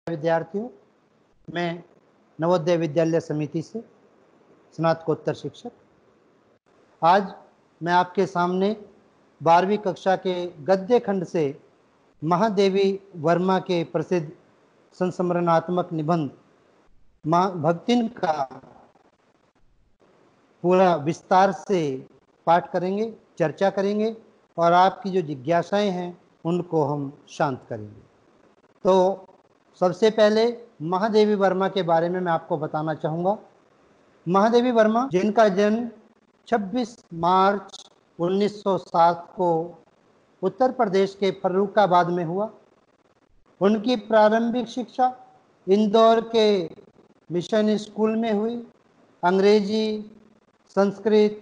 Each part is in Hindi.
विद्यार्थियों, मैं नवोदय विद्यालय समिति से स्नातकोत्तर शिक्षक। आज मैं आपके सामने 12वीं कक्षा के गद्य खंड से महादेवी वर्मा के प्रसिद्ध संस्मरणात्मक निबंध माँ भक्तिन का पूरा विस्तार से पाठ करेंगे, चर्चा करेंगे और आपकी जो जिज्ञासाएं हैं उनको हम शांत करेंगे। तो सबसे पहले महादेवी वर्मा के बारे में मैं आपको बताना चाहूँगा। महादेवी वर्मा, जिनका जन्म 26 मार्च 1907 को उत्तर प्रदेश के फर्रुखाबाद में हुआ। उनकी प्रारंभिक शिक्षा इंदौर के मिशन स्कूल में हुई। अंग्रेजी, संस्कृत,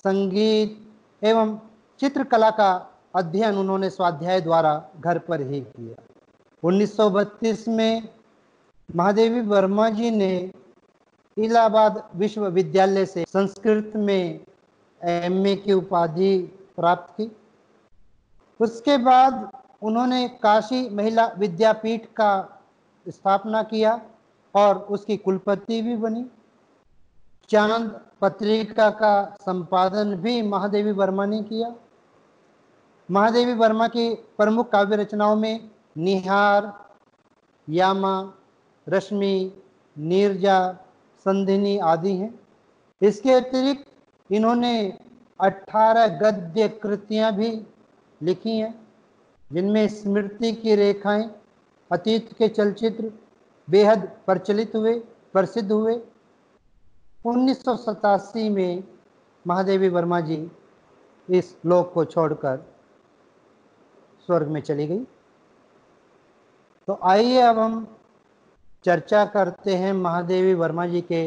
संगीत एवं चित्रकला का अध्ययन उन्होंने स्वाध्याय द्वारा घर पर ही किया। 1932 में महादेवी वर्मा जी ने इलाहाबाद विश्वविद्यालय से संस्कृत में एमए की उपाधि प्राप्त की। उसके बाद उन्होंने काशी महिला विद्यापीठ का स्थापना किया और उसकी कुलपति भी बनी। चांद पत्रिका का संपादन भी महादेवी वर्मा ने किया। महादेवी वर्मा की प्रमुख काव्य रचनाओं में निहार, यामा, रश्मि, नीरजा, संधिनी आदि हैं। इसके अतिरिक्त इन्होंने 18 गद्य कृतियां भी लिखी हैं, जिनमें स्मृति की रेखाएं, अतीत के चलचित्र बेहद प्रसिद्ध हुए। 1987 में महादेवी वर्मा जी इस लोक को छोड़कर स्वर्ग में चली गई। तो आइए अब हम चर्चा करते हैं महादेवी वर्मा जी के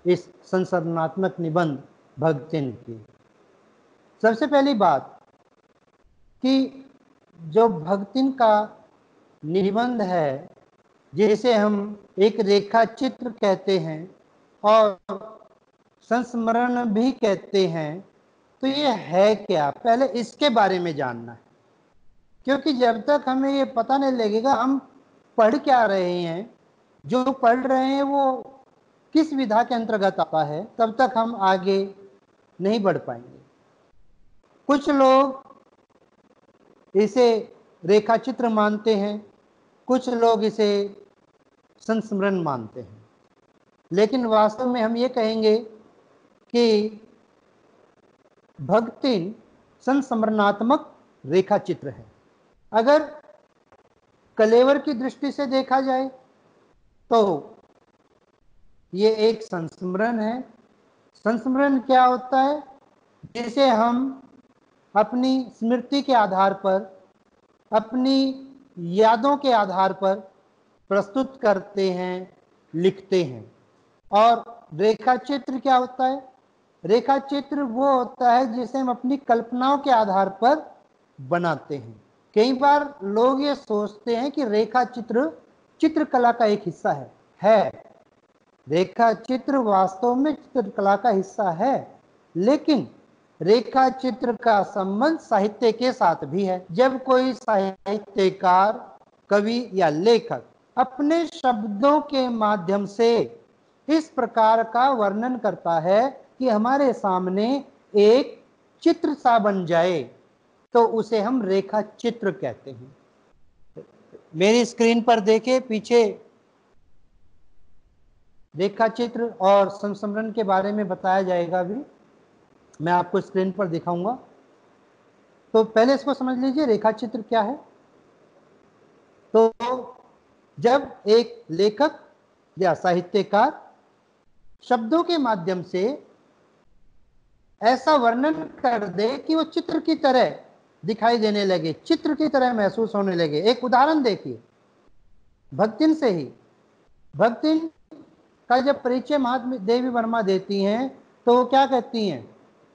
इस संस्मरणात्मक निबंध भक्तिन की। सबसे पहली बात कि जो भक्तिन का निबंध है, जिसे हम एक रेखा चित्र कहते हैं और संस्मरण भी कहते हैं, तो ये है क्या, पहले इसके बारे में जानना है। क्योंकि जब तक हमें ये पता नहीं लगेगा हम पढ़ क्या रहे हैं, जो पढ़ रहे हैं वो किस विधा के अंतर्गत आता है, तब तक हम आगे नहीं बढ़ पाएंगे। कुछ लोग इसे रेखाचित्र मानते हैं, कुछ लोग इसे संस्मरण मानते हैं, लेकिन वास्तव में हम ये कहेंगे कि भक्तिन संस्मरणात्मक रेखाचित्र है। अगर कलेवर की दृष्टि से देखा जाए तो ये एक संस्मरण है। संस्मरण क्या होता है? जिसे हम अपनी स्मृति के आधार पर, अपनी यादों के आधार पर प्रस्तुत करते हैं, लिखते हैं। और रेखाचित्र क्या होता है? रेखाचित्र वो होता है जिसे हम अपनी कल्पनाओं के आधार पर बनाते हैं। कई बार लोग ये सोचते हैं कि रेखाचित्र चित्रकला का एक हिस्सा है। रेखाचित्र वास्तव में चित्रकला का हिस्सा है, लेकिन रेखाचित्र का संबंध साहित्य के साथ भी है। जब कोई साहित्यकार, कवि या लेखक अपने शब्दों के माध्यम से इस प्रकार का वर्णन करता है कि हमारे सामने एक चित्र सा बन जाए, तो उसे हम रेखा चित्र कहते हैं। मेरी स्क्रीन पर देखिए, पीछे रेखा चित्र और संस्मरण के बारे में बताया जाएगा भी, मैं आपको स्क्रीन पर दिखाऊंगा। तो पहले इसको समझ लीजिए, रेखा चित्र क्या है। तो जब एक लेखक या साहित्यकार शब्दों के माध्यम से ऐसा वर्णन कर दे कि वो चित्र की तरह दिखाई देने लगे, चित्र की तरह महसूस होने लगे। एक उदाहरण देखिए, भक्तिन से ही। भक्तिन का जब परिचय महादेवी वर्मा देती हैं तो वो क्या कहती हैं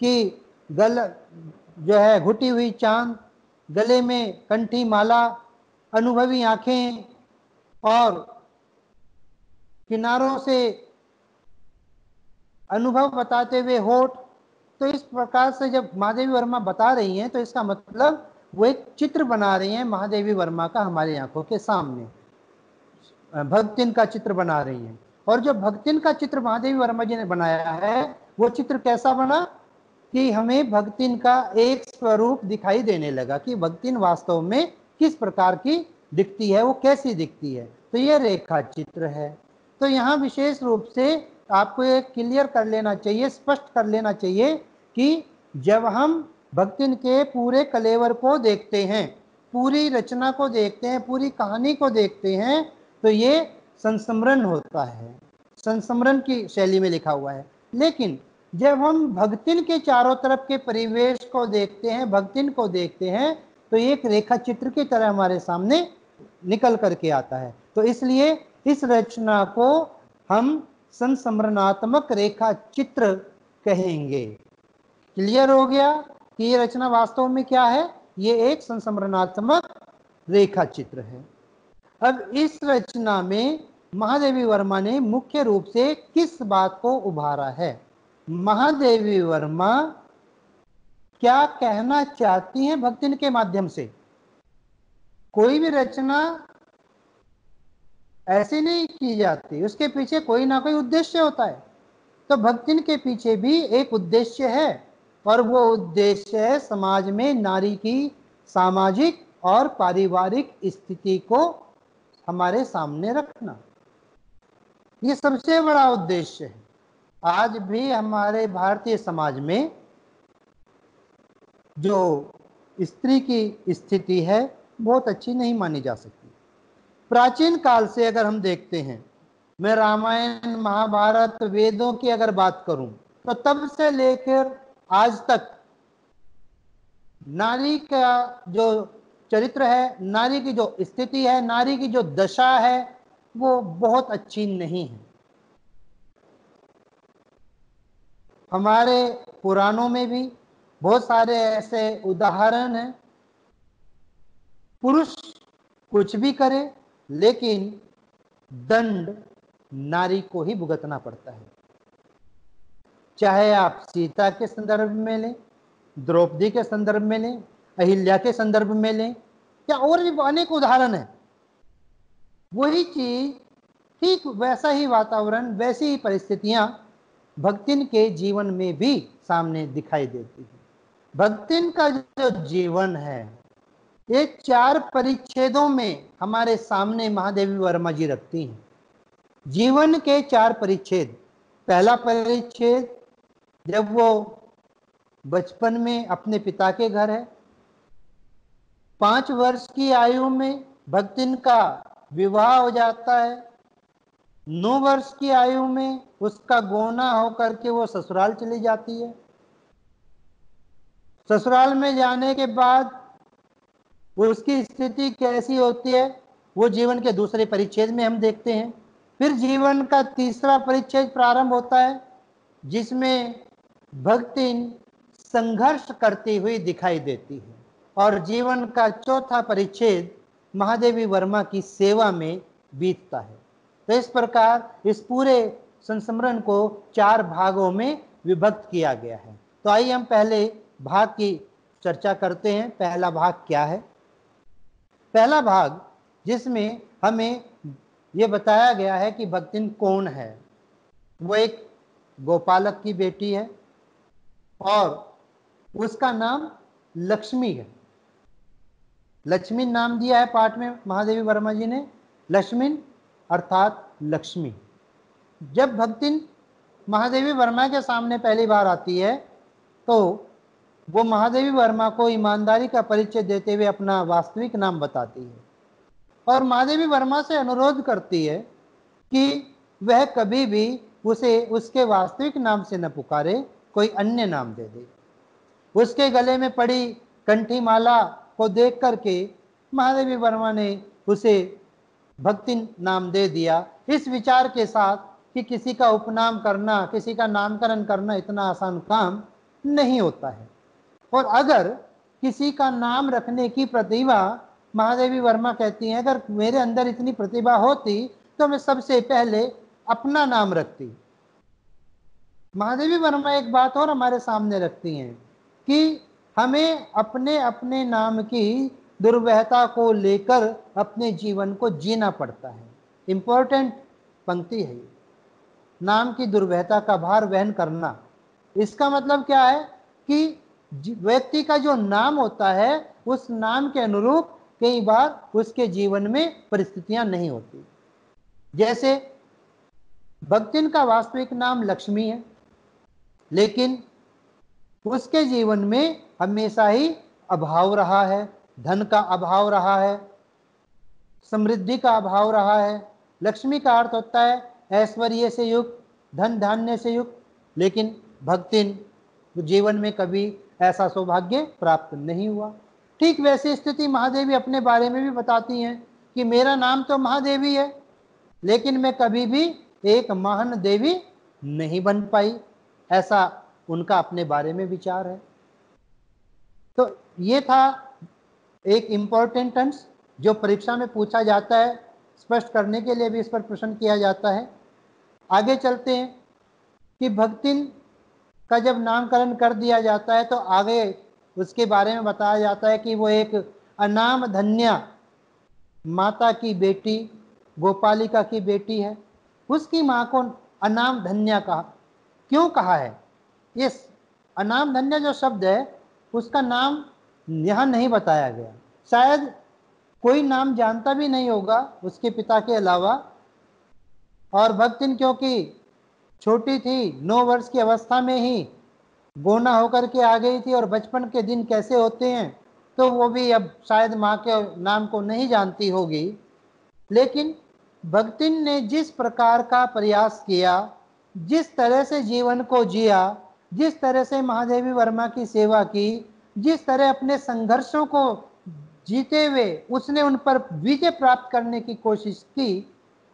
कि जो है घुटी हुई चांद, गले में कंठी माला, अनुभवी आंखें और किनारों से अनुभव बताते हुए होठ। तो इस प्रकार से जब महादेवी वर्मा बता रही हैं तो इसका मतलब वो एक चित्र बना रही हैं महादेवी वर्मा का हमारी आंखों के सामने। भगतिन का चित्र बना रही हैं। और जो भगतिन का चित्र महादेवी वर्मा जी ने बनाया है वो चित्र कैसा बना कि हमें भगतिन का एक स्वरूप दिखाई देने लगा कि भगतिन वास्तव में किस प्रकार की दिखती है, वो कैसी दिखती है। तो ये रेखा चित्र है। तो यहाँ विशेष रूप से आपको ये क्लियर कर लेना चाहिए, स्पष्ट कर लेना चाहिए कि जब हम भगतिन के पूरे कलेवर को देखते हैं, पूरी रचना को देखते हैं, पूरी कहानी को देखते हैं, तो ये संस्मरण होता है, संस्मरण की शैली में लिखा हुआ है। लेकिन जब हम भगतिन के चारों तरफ के परिवेश को देखते हैं, भगतिन को देखते हैं, तो एक रेखा चित्र की तरह हमारे सामने निकल करके आता है। तो इसलिए इस रचना को हम संस्मरणात्मक रेखा चित्र कहेंगे। क्लियर हो गया कि ये रचना वास्तव में क्या है? ये एक संस्मरणात्मक रेखा चित्र है। अब इस रचना में महादेवी वर्मा ने मुख्य रूप से किस बात को उभारा है? महादेवी वर्मा क्या कहना चाहती हैं भक्तिन के माध्यम से? कोई भी रचना ऐसी नहीं की जाती, उसके पीछे कोई ना कोई उद्देश्य होता है। तो भक्तिन के पीछे भी एक उद्देश्य है, और वो उद्देश्य है समाज में नारी की सामाजिक और पारिवारिक स्थिति को हमारे सामने रखना। ये सबसे बड़ा उद्देश्य है। आज भी हमारे भारतीय समाज में जो स्त्री की स्थिति है बहुत अच्छी नहीं मानी जा सकती। प्राचीन काल से अगर हम देखते हैं, मैं रामायण महाभारत वेदों की अगर बात करूं, तो तब से लेकर आज तक नारी का जो चरित्र है, नारी की जो स्थिति है, नारी की जो दशा है, वो बहुत अच्छी नहीं है। हमारे पुराणों में भी बहुत सारे ऐसे उदाहरण हैं। पुरुष कुछ भी करे लेकिन दंड नारी को ही भुगतना पड़ता है। चाहे आप सीता के संदर्भ में लें, द्रौपदी के संदर्भ में लें, अहिल्या के संदर्भ में लें, या और भी अनेक उदाहरण है। वही चीज, ठीक वैसा ही वातावरण, वैसी ही परिस्थितियां भक्तिन के जीवन में भी सामने दिखाई देती है। भक्तिन का जो जीवन है ये 4 परिच्छेदों में हमारे सामने महादेवी वर्मा जी रखती हैं। जीवन के 4 परिच्छेद। पहला परिच्छेद जब वो बचपन में अपने पिता के घर है, 5 वर्ष की आयु में भक्तिन का विवाह हो जाता है, 9 वर्ष की आयु में उसका गौना होकर के वो ससुराल चली जाती है। ससुराल में जाने के बाद उसकी स्थिति कैसी होती है वो जीवन के दूसरे परिच्छेद में हम देखते हैं। फिर जीवन का तीसरा परिच्छेद प्रारंभ होता है जिसमें भक्तिन संघर्ष करती हुई दिखाई देती है, और जीवन का चौथा परिच्छेद महादेवी वर्मा की सेवा में बीतता है। तो इस प्रकार इस पूरे संस्मरण को 4 भागों में विभक्त किया गया है। तो आइए हम पहले भाग की चर्चा करते हैं। पहला भाग क्या है? पहला भाग जिसमें हमें यह बताया गया है कि भक्तिन कौन है। वो एक गोपालक की बेटी है और उसका नाम लक्ष्मी है। लक्ष्मी नाम दिया है पाठ में महादेवी वर्मा जी ने, लक्ष्मी अर्थात लक्ष्मी। जब भक्तिन महादेवी वर्मा के सामने पहली बार आती है तो वो महादेवी वर्मा को ईमानदारी का परिचय देते हुए अपना वास्तविक नाम बताती है और महादेवी वर्मा से अनुरोध करती है कि वह कभी भी उसे उसके वास्तविक नाम से न पुकारे, कोई अन्य नाम दे दे। उसके गले में पड़ी कंठी माला को देख करके महादेवी वर्मा ने उसे भक्तिन नाम दे दिया, इस विचार के साथ कि किसी का उपनाम करना, किसी का नामकरण करना इतना आसान काम नहीं होता है। और अगर किसी का नाम रखने की प्रतिभा, महादेवी वर्मा कहती हैं, अगर मेरे अंदर इतनी प्रतिभा होती तो मैं सबसे पहले अपना नाम रखती। महादेवी वर्मा एक बात और हमारे सामने रखती हैं कि हमें अपने अपने नाम की दुर्वहता को लेकर अपने जीवन को जीना पड़ता है। इम्पोर्टेंट पंक्ति है। नाम की दुर्वहता का भार वहन करना, इसका मतलब क्या है कि व्यक्ति का जो नाम होता है उस नाम के अनुरूप कई बार उसके जीवन में परिस्थितियां नहीं होती। जैसे भक्तिन का वास्तविक नाम लक्ष्मी है, लेकिन उसके जीवन में हमेशा ही अभाव रहा है, धन का अभाव रहा है, समृद्धि का अभाव रहा है। लक्ष्मी का अर्थ होता है ऐश्वर्य से युक्त, धन धान्य से युक्त, लेकिन भक्तिन जीवन में कभी ऐसा सौभाग्य प्राप्त नहीं हुआ। ठीक वैसी स्थिति महादेवी अपने बारे में भी बताती हैं कि मेरा नाम तो महादेवी है, लेकिन मैं कभी भी एक महान देवी नहीं बन पाई, ऐसा उनका अपने बारे में विचार है। तो ये था एक इम्पोर्टेंट अंश जो परीक्षा में पूछा जाता है, स्पष्ट करने के लिए भी इस पर प्रश्न किया जाता है। आगे चलते हैं कि भक्तिन का जब नामकरण कर दिया जाता है तो आगे उसके बारे में बताया जाता है कि वो एक अनाम धन्या माता की बेटी, गोपालिका की बेटी है। उसकी माँ को अनाम धन्या कहा, क्यों कहा है? इस अनाम धन्या जो शब्द है उसका नाम यहाँ नहीं बताया गया, शायद कोई नाम जानता भी नहीं होगा उसके पिता के अलावा। और भक्तिन क्योंकि छोटी थी, 9 वर्ष की अवस्था में ही गोना होकर के आ गई थी, और बचपन के दिन कैसे होते हैं तो वो भी अब शायद माँ के नाम को नहीं जानती होगी। लेकिन भक्तिन ने जिस प्रकार का प्रयास किया, जिस तरह से जीवन को जिया, जिस तरह से महादेवी वर्मा की सेवा की, जिस तरह अपने संघर्षों को जीते हुए उसने उन पर विजय प्राप्त करने की कोशिश की,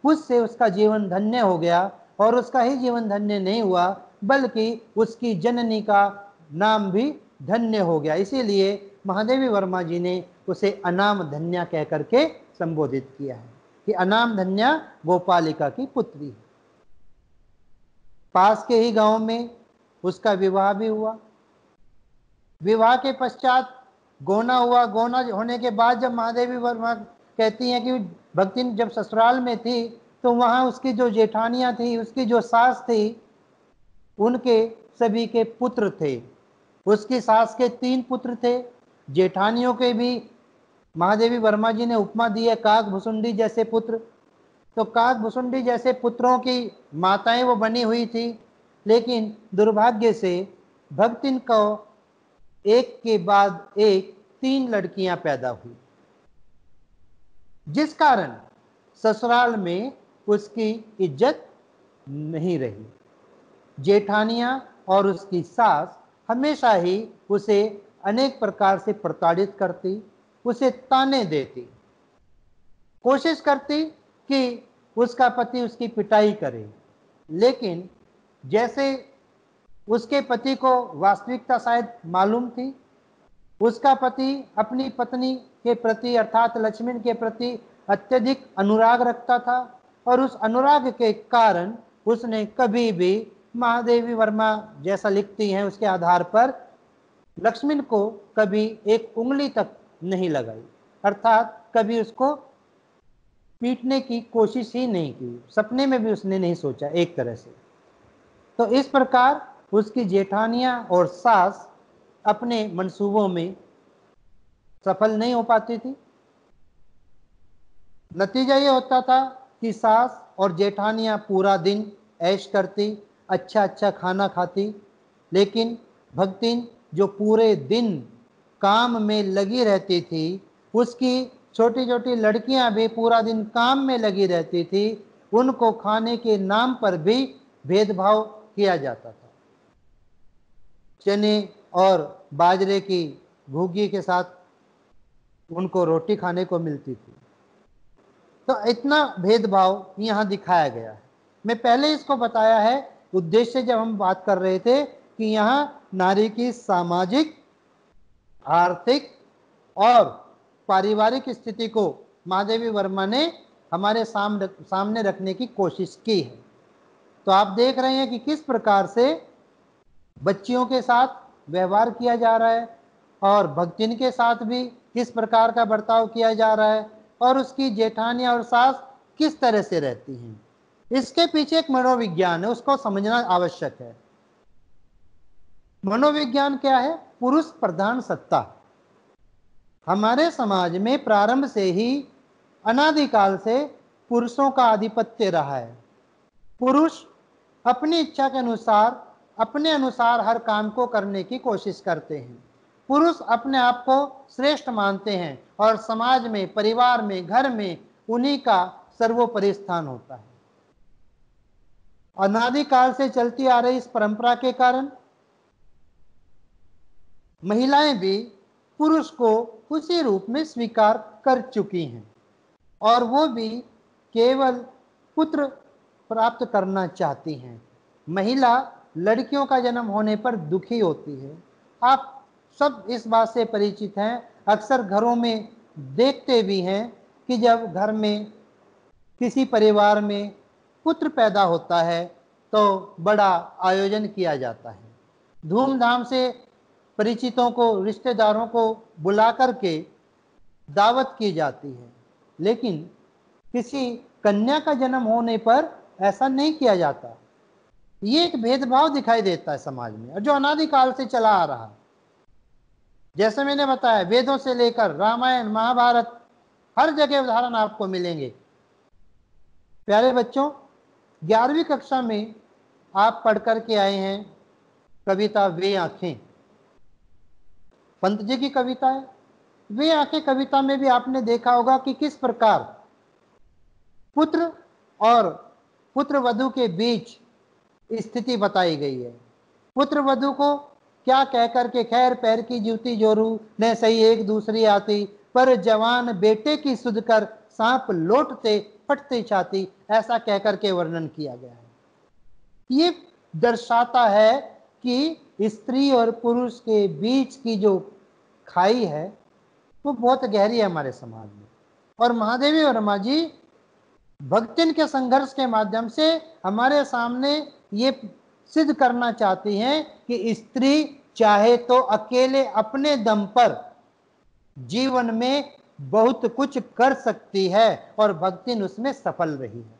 उससे उसका जीवन धन्य हो गया। और उसका ही जीवन धन्य नहीं हुआ बल्कि उसकी जननी का नाम भी धन्य हो गया। इसीलिए महादेवी वर्मा जी ने उसे अनाम धन्या कह करके संबोधित किया है कि अनाम धन्या गोपालिका की पुत्री। पास के ही गांव में उसका विवाह भी हुआ। विवाह के पश्चात गोना हुआ। गोना होने के बाद जब महादेवी वर्मा कहती हैं कि भक्तिन जब ससुराल में थी तो वहां उसकी जो जेठानियां थी, उसकी जो सास थी, उनके सभी के पुत्र थे। उसकी सास के 3 पुत्र थे। जेठानियों के भी महादेवी वर्मा जी ने उपमा दी है काक भुसुंडी जैसे पुत्र। तो काक भुसुंडी जैसे पुत्रों की माताएं वो बनी हुई थी, लेकिन दुर्भाग्य से भक्तिन को एक के बाद एक 3 लड़कियां पैदा हुई, जिस कारण ससुराल में उसकी इज्जत नहीं रही। जेठानियां और उसकी सास हमेशा ही उसे अनेक प्रकार से प्रताड़ित करती, उसे ताने देती, कोशिश करती कि उसका पति उसकी पिटाई करे। लेकिन जैसे उसके पति को वास्तविकता शायद मालूम थी, उसका पति अपनी पत्नी के प्रति अर्थात लक्ष्मण के प्रति अत्यधिक अनुराग रखता था, और उस अनुराग के कारण उसने कभी भी महादेवी वर्मा जैसा लिखती हैं उसके आधार पर लक्ष्मण को कभी एक उंगली तक नहीं लगाई, अर्थात कभी उसको पीटने की कोशिश ही नहीं की, सपने में भी उसने नहीं सोचा एक तरह से। तो इस प्रकार उसकी जेठानियां और सास अपने मंसूबों में सफल नहीं हो पाती थी। नतीजा ये होता था कि सास और जेठानियां पूरा दिन ऐश करती, अच्छा अच्छा खाना खाती, लेकिन भक्तिन जो पूरे दिन काम में लगी रहती थी, उसकी छोटी छोटी लड़कियां भी पूरा दिन काम में लगी रहती थी, उनको खाने के नाम पर भी भेदभाव किया जाता था। चने और बाजरे की घुघी के साथ उनको रोटी खाने को मिलती थी। तो इतना भेदभाव यहाँ दिखाया गया है। मैं पहले इसको बताया है, उद्देश्य जब हम बात कर रहे थे कि यहाँ नारी की सामाजिक, आर्थिक और पारिवारिक स्थिति को महादेवी वर्मा ने हमारे सामने रखने की कोशिश की है। तो आप देख रहे हैं कि किस प्रकार से बच्चियों के साथ व्यवहार किया जा रहा है और भक्तिन के साथ भी किस प्रकार का बर्ताव किया जा रहा है, और उसकी जेठानियां और सास किस तरह से रहती हैं। इसके पीछे एक मनोविज्ञान है, उसको समझना आवश्यक है। मनोविज्ञान क्या है? पुरुष प्रधान सत्ता। हमारे समाज में प्रारंभ से ही अनादिकाल से पुरुषों का आधिपत्य रहा है। पुरुष अपनी इच्छा के अनुसार, अपने अनुसार हर काम को करने की कोशिश करते हैं। पुरुष अपने आप को श्रेष्ठ मानते हैं और समाज में, परिवार में, घर में उन्हीं का सर्वोपरि स्थान होता है। अनादिकाल से चलती आ रही इस परंपरा के कारण महिलाएं भी पुरुष को उसी रूप में स्वीकार कर चुकी हैं और वो भी केवल पुत्र प्राप्त करना चाहती हैं। महिला लड़कियों का जन्म होने पर दुखी होती है। आप सब इस बात से परिचित हैं, अक्सर घरों में देखते भी हैं कि जब घर में किसी परिवार में पुत्र पैदा होता है तो बड़ा आयोजन किया जाता है, धूमधाम से परिचितों को, रिश्तेदारों को बुला करके दावत की जाती है। लेकिन किसी कन्या का जन्म होने पर ऐसा नहीं किया जाता। ये एक भेदभाव दिखाई देता है समाज में और जो अनादिकाल से चला आ रहा। जैसे मैंने बताया, वेदों से लेकर रामायण, महाभारत, हर जगह उदाहरण आपको मिलेंगे। प्यारे बच्चों, 11वीं कक्षा में आप पढ़ करके आए हैं कविता वे आंखें, पंत जी की कविता है। वे आंखें कविता में भी आपने देखा होगा कि किस प्रकार पुत्र और पुत्र वधू के बीच स्थिति बताई गई है। पुत्र वधू को क्या कहकर के, खैर पैर की जूती जोरू न सही एक दूसरी आती, पर जवान बेटे की सुध कर सांप लौटते फटते छाती, ऐसा कहकर के वर्णन किया गया है। ये दर्शाता है कि स्त्री और पुरुष के बीच की जो खाई है वो बहुत गहरी है हमारे समाज में। और महादेवी वर्मा जी भक्तिन के संघर्ष के माध्यम से हमारे सामने ये सिद्ध करना चाहती हैं कि स्त्री चाहे तो अकेले अपने दम पर जीवन में बहुत कुछ कर सकती है और भक्तिन उसमें सफल रही है।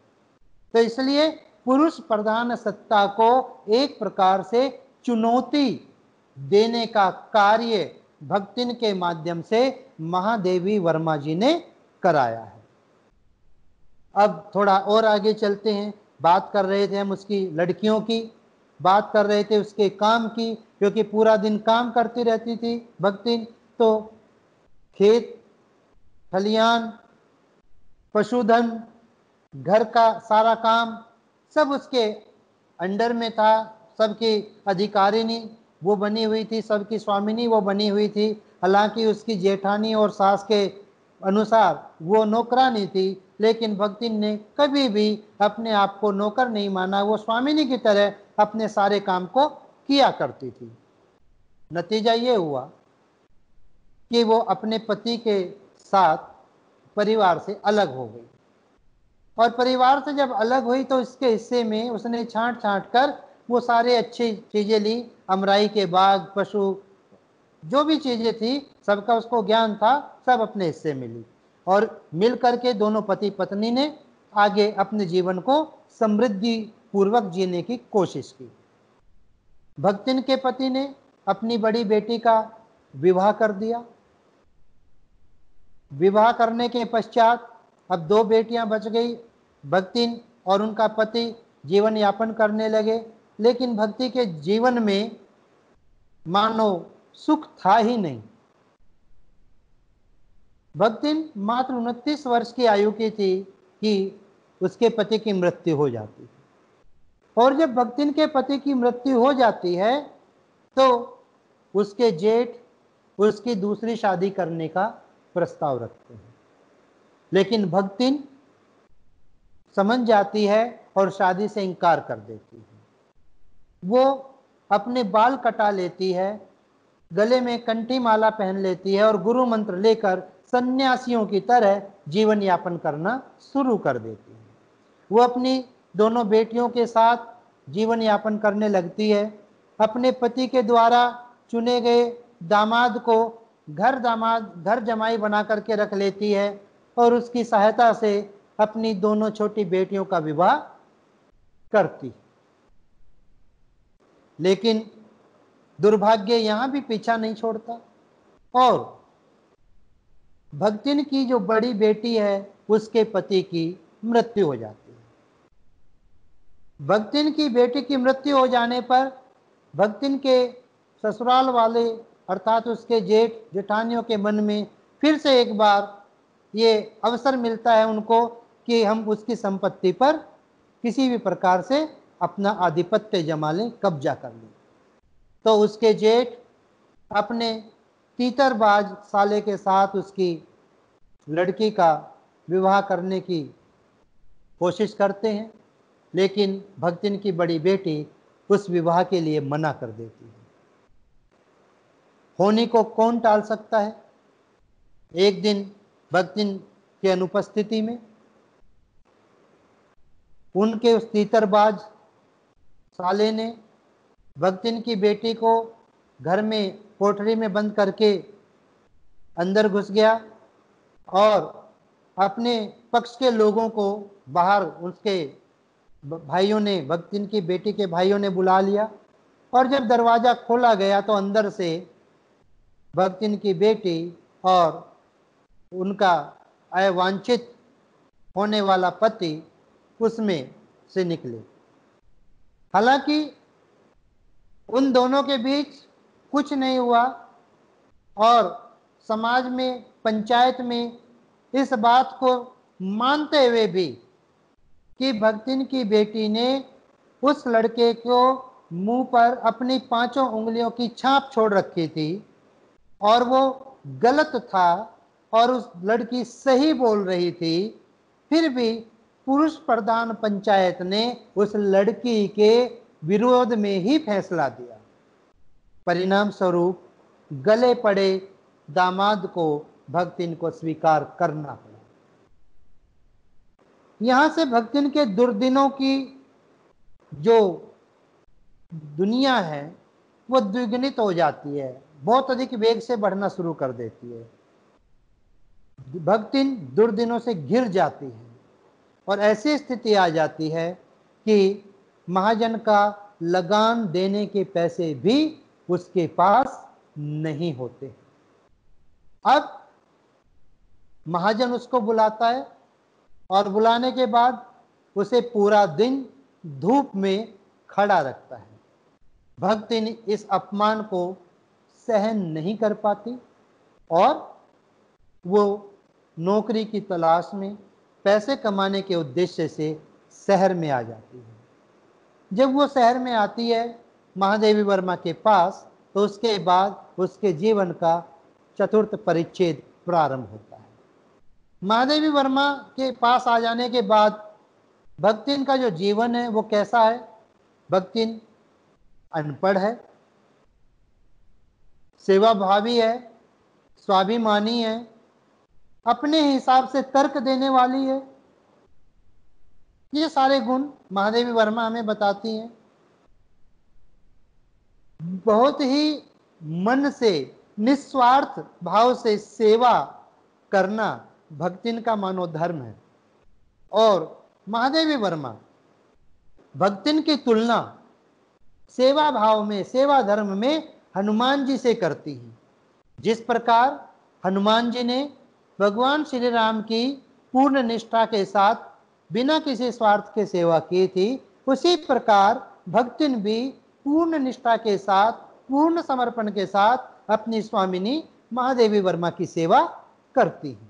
तो इसलिए पुरुष प्रधान सत्ता को एक प्रकार से चुनौती देने का कार्य भक्तिन के माध्यम से महादेवी वर्मा जी ने कराया है। अब थोड़ा और आगे चलते हैं। बात कर रहे थे हम उसकी लड़कियों की, बात कर रहे थे उसके काम की, क्योंकि पूरा दिन काम करती रहती थी भक्तिन। तो खेत खलियान, पशुधन, घर का सारा काम सब उसके अंडर में था। सबकी अधिकारिणी वो बनी हुई थी, सबकी स्वामिनी वो बनी हुई थी। हालांकि उसकी जेठानी और सास के अनुसार वो नौकरानी थी, लेकिन भक्तिन ने कभी भी अपने आप को नौकर नहीं माना। वो स्वामिनी की तरह अपने सारे काम को किया करती थी। नतीजा ये हुआ कि वो अपने पति के साथ परिवार से अलग हो गई और परिवार से जब अलग हुई तो इसके हिस्से में उसने छांट छांट कर वो सारे अच्छी चीजें ली। अमराई के बाग, पशु, जो भी चीजें थी सबका उसको ज्ञान था, सब अपने हिस्से में ली और मिल करके दोनों पति पत्नी ने आगे अपने जीवन को समृद्धि पूर्वक जीने की कोशिश की। भक्तिन के पति ने अपनी बड़ी बेटी का विवाह कर दिया। विवाह करने के पश्चात अब 2 बेटियां बच गई। भक्तिन और उनका पति जीवन यापन करने लगे, लेकिन भक्ति के जीवन में मानो सुख था ही नहीं। भक्तिन मात्र 29 वर्ष की आयु की थी कि उसके पति की मृत्यु हो जाती है। और जब भक्तिन के पति की मृत्यु हो जाती है तो उसके जेठ उसकी दूसरी शादी करने का प्रस्ताव रखते हैं, लेकिन भक्तिन समझ जाती है और शादी से इनकार कर देती है। वो अपने बाल कटा लेती है, गले में कंठी माला पहन लेती है और गुरु मंत्र लेकर सन्यासियों की तरह जीवन यापन करना शुरू कर देती है। वो अपनी दोनों बेटियों के साथ जीवन यापन करने लगती है। अपने पति के द्वारा चुने गए दामाद को घर जमाई बना करके रख लेती है और उसकी सहायता से अपनी दोनों छोटी बेटियों का विवाह करती। लेकिन दुर्भाग्य यहां भी पीछा नहीं छोड़ता और भक्तिन की जो बड़ी बेटी है उसके पति की मृत्यु हो जाती है। भक्तिन की बेटी की मृत्यु हो जाने पर भक्तिन के ससुराल वाले अर्थात उसके जेठ जेठानियों के मन में फिर से एक बार ये अवसर मिलता है उनको कि हम उसकी संपत्ति पर किसी भी प्रकार से अपना आधिपत्य जमा लें, कब्जा कर लें। तो उसके जेठ अपने तीतरबाज साले के साथ उसकी लड़की का विवाह करने की कोशिश करते हैं, लेकिन भक्तिन की बड़ी बेटी उस विवाह के लिए मना कर देती है। होनी को कौन टाल सकता है। एक दिन भक्तिन की अनुपस्थिति में उनके उस तीतरबाज साले ने भक्तिन की बेटी को घर में कोठरी में बंद करके अंदर घुस गया और अपने पक्ष के लोगों को बाहर उसके भाइयों ने, भक्तिन की बेटी के भाइयों ने बुला लिया और जब दरवाजा खोला गया तो अंदर से भक्तिन की बेटी और उनका अवांछित होने वाला पति उसमें से निकले। हालांकि उन दोनों के बीच कुछ नहीं हुआ और समाज में, पंचायत में इस बात को मानते हुए भी कि भक्तिन की बेटी ने उस लड़के को मुंह पर अपनी 5 उंगलियों की छाप छोड़ रखी थी और वो गलत था और उस लड़की सही बोल रही थी, फिर भी पुरुष प्रधान पंचायत ने उस लड़की के विरोध में ही फैसला दिया। परिणाम स्वरूप गले पड़े दामाद को भक्तिन को स्वीकार करना पड़ा। यहां से भक्तिन के दुर्दिनों की जो दुनिया है वो द्विगुणित हो जाती है, बहुत अधिक वेग से बढ़ना शुरू कर देती है। भक्तिन दुर्दिनों से घिर जाती है और ऐसी स्थिति आ जाती है कि महाजन का लगान देने के पैसे भी उसके पास नहीं होते। अब महाजन उसको बुलाता है और बुलाने के बाद उसे पूरा दिन धूप में खड़ा रखता है। भक्तिन इस अपमान को सहन नहीं कर पाती और वो नौकरी की तलाश में पैसे कमाने के उद्देश्य से शहर में आ जाती है। जब वो शहर में आती है महादेवी वर्मा के पास, तो उसके बाद उसके जीवन का चतुर्थ परिच्छेद प्रारंभ होता है। महादेवी वर्मा के पास आ जाने के बाद भक्तिन का जो जीवन है वो कैसा है। भक्तिन अनपढ़ है, सेवाभावी है, स्वाभिमानी है, अपने हिसाब से तर्क देने वाली है। ये सारे गुण महादेवी वर्मा हमें बताती हैं। बहुत ही मन से, निस्वार्थ भाव से सेवा करना भक्तिन का मनोधर्म है और महादेवी वर्मा भक्तिन की तुलना सेवा भाव में, सेवा धर्म में हनुमान जी से करती है। जिस प्रकार हनुमान जी ने भगवान श्री राम की पूर्ण निष्ठा के साथ बिना किसी स्वार्थ के सेवा की थी, उसी प्रकार भक्तिन भी पूर्ण निष्ठा के साथ, पूर्ण समर्पण के साथ अपनी स्वामिनी महादेवी वर्मा की सेवा करती है।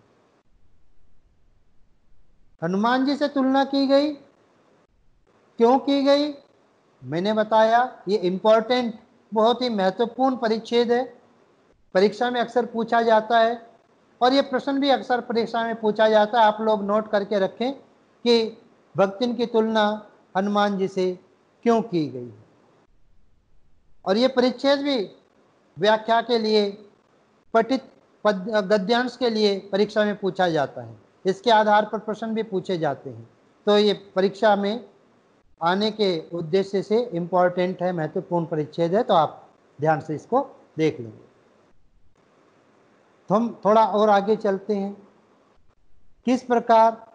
हनुमान जी से तुलना की गई, क्यों की गई? मैंने बताया, ये इंपॉर्टेंट, बहुत ही महत्वपूर्ण परिच्छेद है। परीक्षा में अक्सर पूछा जाता है और ये प्रश्न भी अक्सर परीक्षा में पूछा जाता है। आप लोग नोट करके रखें कि भक्तिन की तुलना हनुमान जी से क्यों की गई। और ये परिच्छेद भी व्याख्या के लिए, पठित गद्यांश के लिए परीक्षा में पूछा जाता है। इसके आधार पर प्रश्न भी पूछे जाते हैं। तो ये परीक्षा में आने के उद्देश्य से इम्पॉर्टेंट है, महत्वपूर्ण परिच्छेद है, तो आप ध्यान से इसको देख लेंगे। तो हम थोड़ा और आगे चलते हैं। किस प्रकार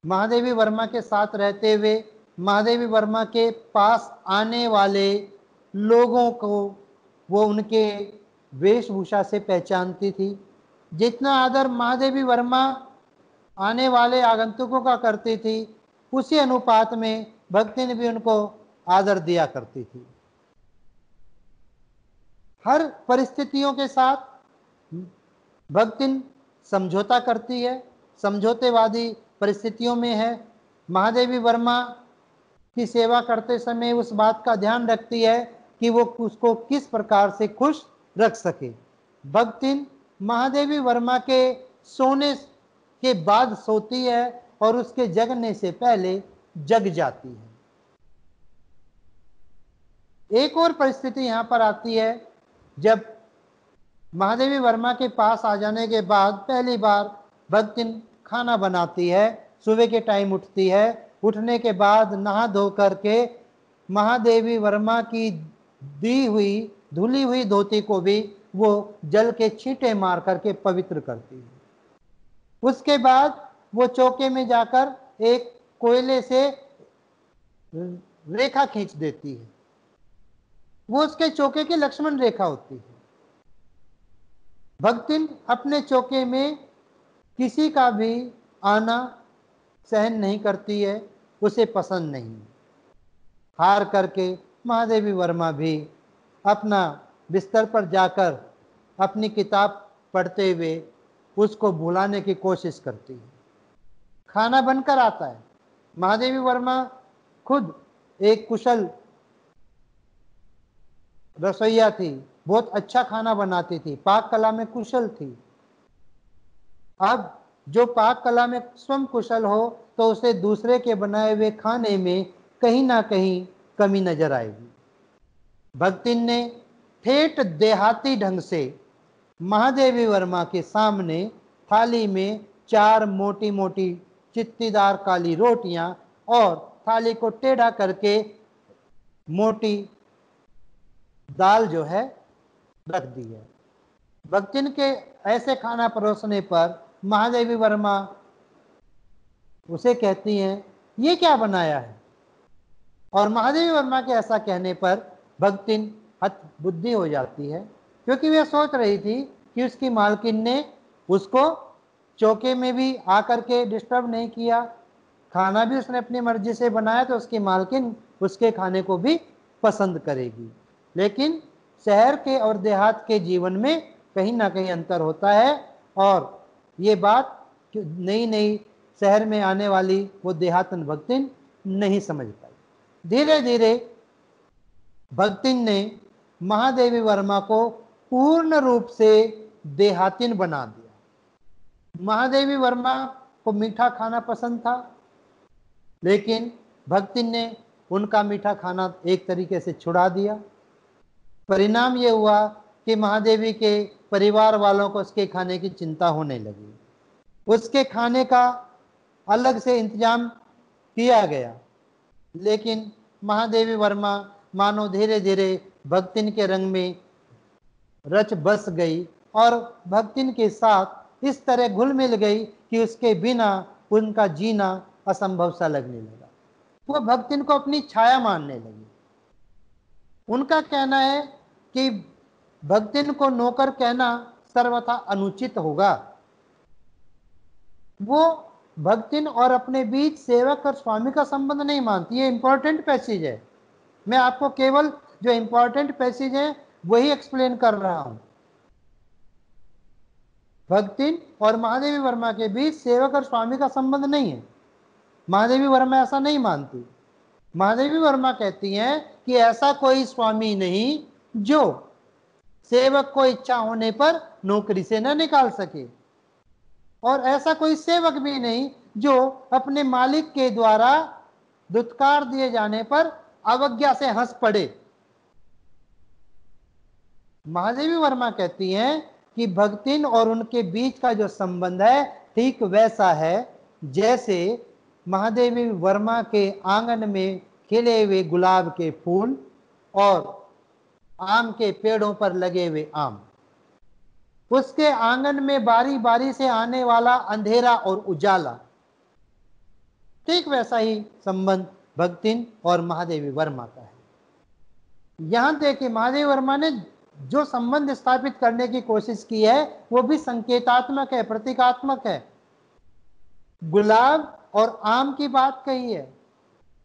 महादेवी वर्मा के साथ रहते हुए महादेवी वर्मा के पास आने वाले लोगों को वो उनके वेशभूषा से पहचानती थी। जितना आदर महादेवी वर्मा आने वाले आगंतुकों का करती थी, उसी अनुपात में भक्तिन भी उनको आदर दिया करती थी। हर परिस्थितियों के साथ भक्तिन समझौता करती है, समझौतेवादी परिस्थितियों में है। महादेवी वर्मा की सेवा करते समय उस बात का ध्यान रखती है कि वो उसको किस प्रकार से खुश रख सके। भक्तिन महादेवी वर्मा के सोने के बाद सोती है और उसके जगने से पहले जग जाती है। एक और परिस्थिति यहां पर आती है, जब महादेवी वर्मा के पास आ जाने के बाद पहली बार भक्तिन खाना बनाती है। सुबह के टाइम उठती है, उठने के बाद नहा धो करके महादेवी वर्मा की दी हुई धुली हुई धोती को भी वो जल के छींटे मार करके पवित्र करती है। उसके बाद वो चौके में जाकर एक कोयले से रेखा खींच देती है। वो उसके चौके की लक्ष्मण रेखा होती है। भक्तिन अपने चौके में किसी का भी आना सहन नहीं करती है, उसे पसंद नहीं। हार करके महादेवी वर्मा भी अपना बिस्तर पर जाकर अपनी किताब पढ़ते हुए उसको भुलाने की कोशिश करती है। खाना बनकर आता है। महादेवी वर्मा खुद एक कुशल रसोइया थी, बहुत अच्छा खाना बनाती थी, पाक कला में कुशल थी। अब जो पाक कला में स्वयं कुशल हो तो उसे दूसरे के बनाए हुए खाने में कहीं ना कहीं कमी नजर आएगी। भक्तिन ने ठेठ देहाती ढंग से महादेवी वर्मा के सामने थाली में 4 मोटी मोटी चित्तीदार काली रोटियां और थाली को टेढ़ा करके मोटी दाल जो है रख दी है। भक्तिन के ऐसे खाना परोसने पर महादेवी वर्मा उसे कहती हैं, ये क्या बनाया है? और महादेवी वर्मा के ऐसा कहने पर भक्तिन हत बुद्धि हो जाती है, क्योंकि वह सोच रही थी कि उसकी मालकिन ने उसको चौके में भी आकर के डिस्टर्ब नहीं किया, खाना भी उसने अपनी मर्जी से बनाया, तो उसकी मालकिन उसके खाने को भी पसंद करेगी। लेकिन शहर के और देहात के जीवन में कहीं ना कहीं अंतर होता है, और ये बात नई नई शहर में आने वाली वो देहातन भक्तिन नहीं समझ पाई। धीरे धीरे भक्तिन ने महादेवी वर्मा को पूर्ण रूप से देहातिन बना दिया। महादेवी वर्मा को मीठा खाना पसंद था, लेकिन भक्तिन ने उनका मीठा खाना एक तरीके से छुड़ा दिया। परिणाम ये हुआ कि महादेवी के परिवार वालों को उसके खाने की चिंता होने लगी। उसके खाने का अलग से इंतजाम किया गया, लेकिन महादेवी वर्मा मानो धीरे धीरे भक्तिन के रंग में रच बस गई और भक्तिन के साथ इस तरह घुल मिल गई कि उसके बिना उनका जीना असंभव सा लगने लगा। वो भक्तिन को अपनी छाया मानने लगी। उनका कहना है कि भक्तिन को नौकर कहना सर्वथा अनुचित होगा। वो भक्तिन और अपने बीच सेवक और स्वामी का संबंध नहीं मानती। ये इंपॉर्टेंट पैसेज है, मैं आपको केवल जो इंपॉर्टेंट पैसेज है वही एक्सप्लेन कर रहा हूं। भक्तिन और महादेवी वर्मा के बीच सेवक और स्वामी का संबंध नहीं है। महादेवी वर्मा ऐसा नहीं मानती। महादेवी वर्मा कहती हैं कि ऐसा कोई स्वामी नहीं जो सेवक को इच्छा होने पर नौकरी से न निकाल सके, और ऐसा कोई सेवक भी नहीं जो अपने मालिक के द्वारा दुत्कार दिए जाने पर अवज्ञा से हंस पड़े। महादेवी वर्मा कहती हैं कि भक्तिन और उनके बीच का जो संबंध है ठीक वैसा है जैसे महादेवी वर्मा के आंगन में खिले हुए गुलाब के फूल और आम के पेड़ों पर लगे हुए आम। उसके आंगन में बारी बारी से आने वाला अंधेरा और उजाला, ठीक वैसा ही संबंध भक्तिन और महादेवी वर्मा का है। यहां देखिए महादेवी वर्मा ने जो संबंध स्थापित करने की कोशिश की है वो भी संकेतात्मक है, प्रतीकात्मक है। गुलाब और आम की बात कही है।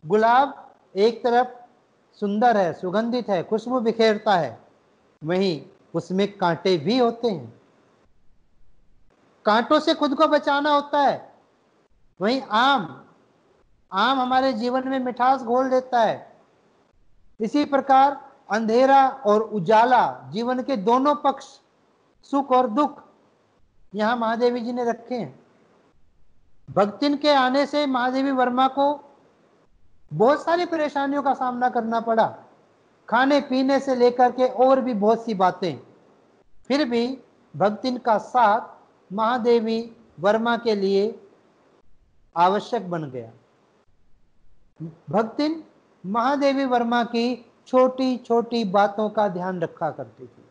गुलाब एक तरफ सुंदर है, सुगंधित है, खुशबू बिखेरता है, वहीं उसमें कांटे भी होते हैं, कांटों से खुद को बचाना होता है। वहीं आम हमारे जीवन में मिठास घोल देता है। इसी प्रकार अंधेरा और उजाला, जीवन के दोनों पक्ष, सुख और दुख, यहां महादेवी जी ने रखे हैं। भक्तिन के आने से महादेवी वर्मा को बहुत सारी परेशानियों का सामना करना पड़ा, खाने पीने से लेकर के और भी बहुत सी बातें। फिर भी भक्तिन का साथ महादेवी वर्मा के लिए आवश्यक बन गया। भक्तिन महादेवी वर्मा की छोटी छोटी बातों का ध्यान रखा करती थी।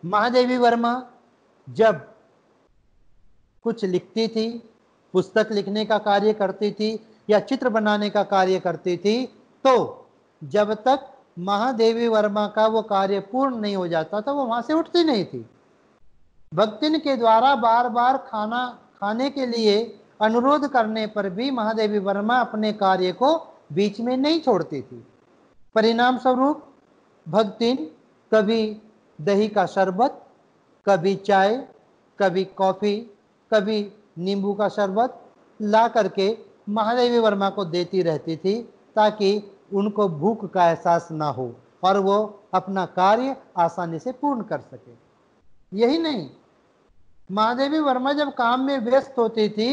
महादेवी वर्मा जब कुछ लिखती थी, पुस्तक लिखने का कार्य करती थी या चित्र बनाने का कार्य करती थी, तो जब तक महादेवी वर्मा का वो कार्य पूर्ण नहीं हो जाता था वो वहां से उठती नहीं थी। भक्तिन के द्वारा बार बार खाने के लिए अनुरोध करने पर भी महादेवी वर्मा अपने कार्य को बीच में नहीं छोड़ती थी। परिणाम स्वरूप भक्तिन कभी दही का शरबत, कभी चाय, कभी कॉफी, कभी नींबू का शरबत ला करके महादेवी वर्मा को देती रहती थी ताकि उनको भूख का एहसास ना हो और वो अपना कार्य आसानी से पूर्ण कर सके। यही नहीं, महादेवी वर्मा जब काम में व्यस्त होती थी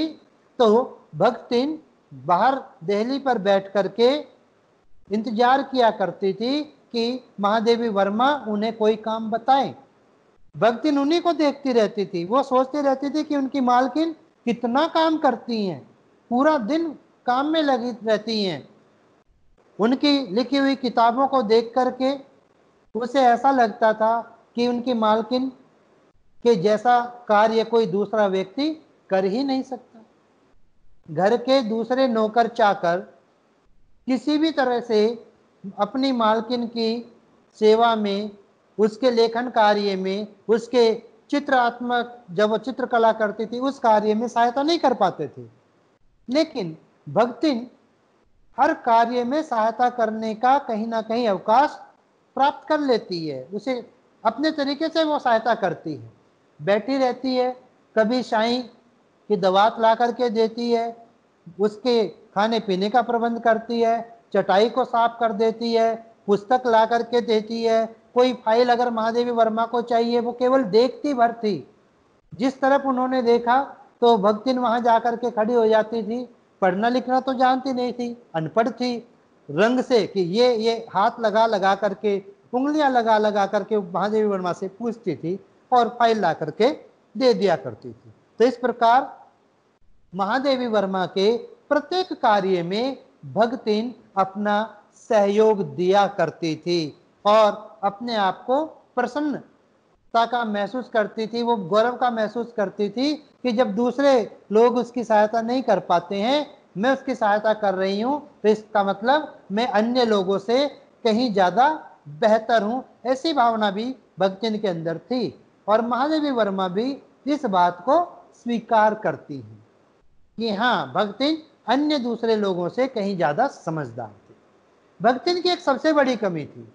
तो भक्तिन बाहर देहली पर बैठ करके इंतजार किया करती थी कि महादेवी वर्मा उन्हें कोई काम बताएं। भक्तिन उन्हीं को देखती रहती थी, वो सोचती रहती थी कि उनकी मालकिन कितना काम करती हैं, पूरा दिन काम में लगी रहती हैं। उनकी लिखी हुई किताबों को देख करके उसे ऐसा लगता था कि उनकी मालकिन के जैसा कार्य कोई दूसरा व्यक्ति कर ही नहीं सकता। घर के दूसरे नौकर चाकर किसी भी तरह से अपनी मालकिन की सेवा में, उसके लेखन कार्य में, उसके चित्रात्मक जब वो चित्रकला करती थी उस कार्य में सहायता नहीं कर पाते थे। लेकिन भक्तिन हर कार्य में सहायता करने का कहीं ना कहीं अवकाश प्राप्त कर लेती है, उसे अपने तरीके से वो सहायता करती है। बैठी रहती है, कभी शाही की दवात ला करके देती है, उसके खाने पीने का प्रबंध करती है, चटाई को साफ कर देती है, पुस्तक ला करके देती है। कोई फाइल अगर महादेवी वर्मा को चाहिए वो केवल देखती भर थी, जिस तरफ उन्होंने देखा तो भक्तिन वहां जाकर के खड़ी हो जाती थी। पढ़ना लिखना तो जानती नहीं थी, अनपढ़ थी, रंग से कि ये हाथ लगा लगा करके, उंगलियां लगा लगा करके महादेवी वर्मा से पूछती थी और फाइल ला करके दे दिया करती थी। तो इस प्रकार महादेवी वर्मा के प्रत्येक कार्य में भक्तिन अपना सहयोग दिया करती थी और अपने आप को प्रसन्नता का महसूस करती थी, वो गौरव का महसूस करती थी कि जब दूसरे लोग उसकी सहायता नहीं कर पाते हैं, मैं उसकी सहायता कर रही हूं, तो इसका मतलब मैं अन्य लोगों से कहीं ज्यादा बेहतर हूं। ऐसी भावना भी भक्तिन के अंदर थी और महादेवी वर्मा भी इस बात को स्वीकार करती हैं कि हाँ, भक्तिन अन्य दूसरे लोगों से कहीं ज्यादा समझदार थी। भक्तिन की एक सबसे बड़ी कमी थी,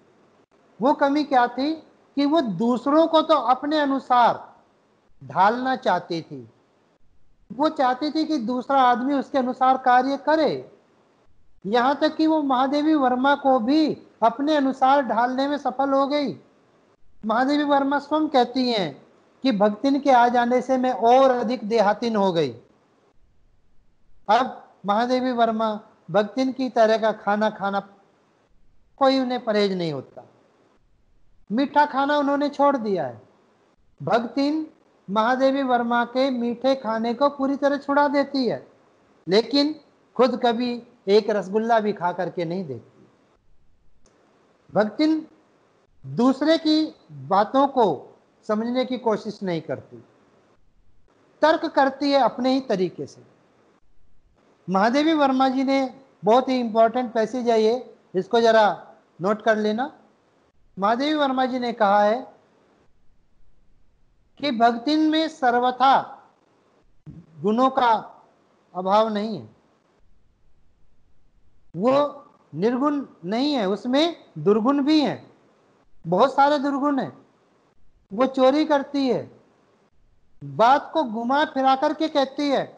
वो कमी क्या थी कि वो दूसरों को तो अपने अनुसार ढालना चाहती थी। वो चाहती थी कि दूसरा आदमी उसके अनुसार कार्य करे, यहां तक कि वो महादेवी वर्मा को भी अपने अनुसार ढालने में सफल हो गई। महादेवी वर्मा स्वयं कहती हैं कि भक्तिन के आ जाने से मैं और अधिक देहातिन हो गई। अब महादेवी वर्मा भक्तिन की तरह का खाना खाना कोई उन्हें परहेज नहीं होता, मीठा खाना उन्होंने छोड़ दिया है। भक्तिन महादेवी वर्मा के मीठे खाने को पूरी तरह छुड़ा देती है, लेकिन खुद कभी एक रसगुल्ला भी खा करके नहीं देखती। भक्तिन दूसरे की बातों को समझने की कोशिश नहीं करती, तर्क करती है अपने ही तरीके से। महादेवी वर्मा जी ने बहुत ही इंपॉर्टेंट पैसेज है ये, इसको जरा नोट कर लेना। महादेवी वर्मा जी ने कहा है कि भक्तिन में सर्वथा गुणों का अभाव नहीं है, वो निर्गुण नहीं है, उसमें दुर्गुण भी है, बहुत सारे दुर्गुण है। वो चोरी करती है, बात को घुमा फिरा करके कहती है,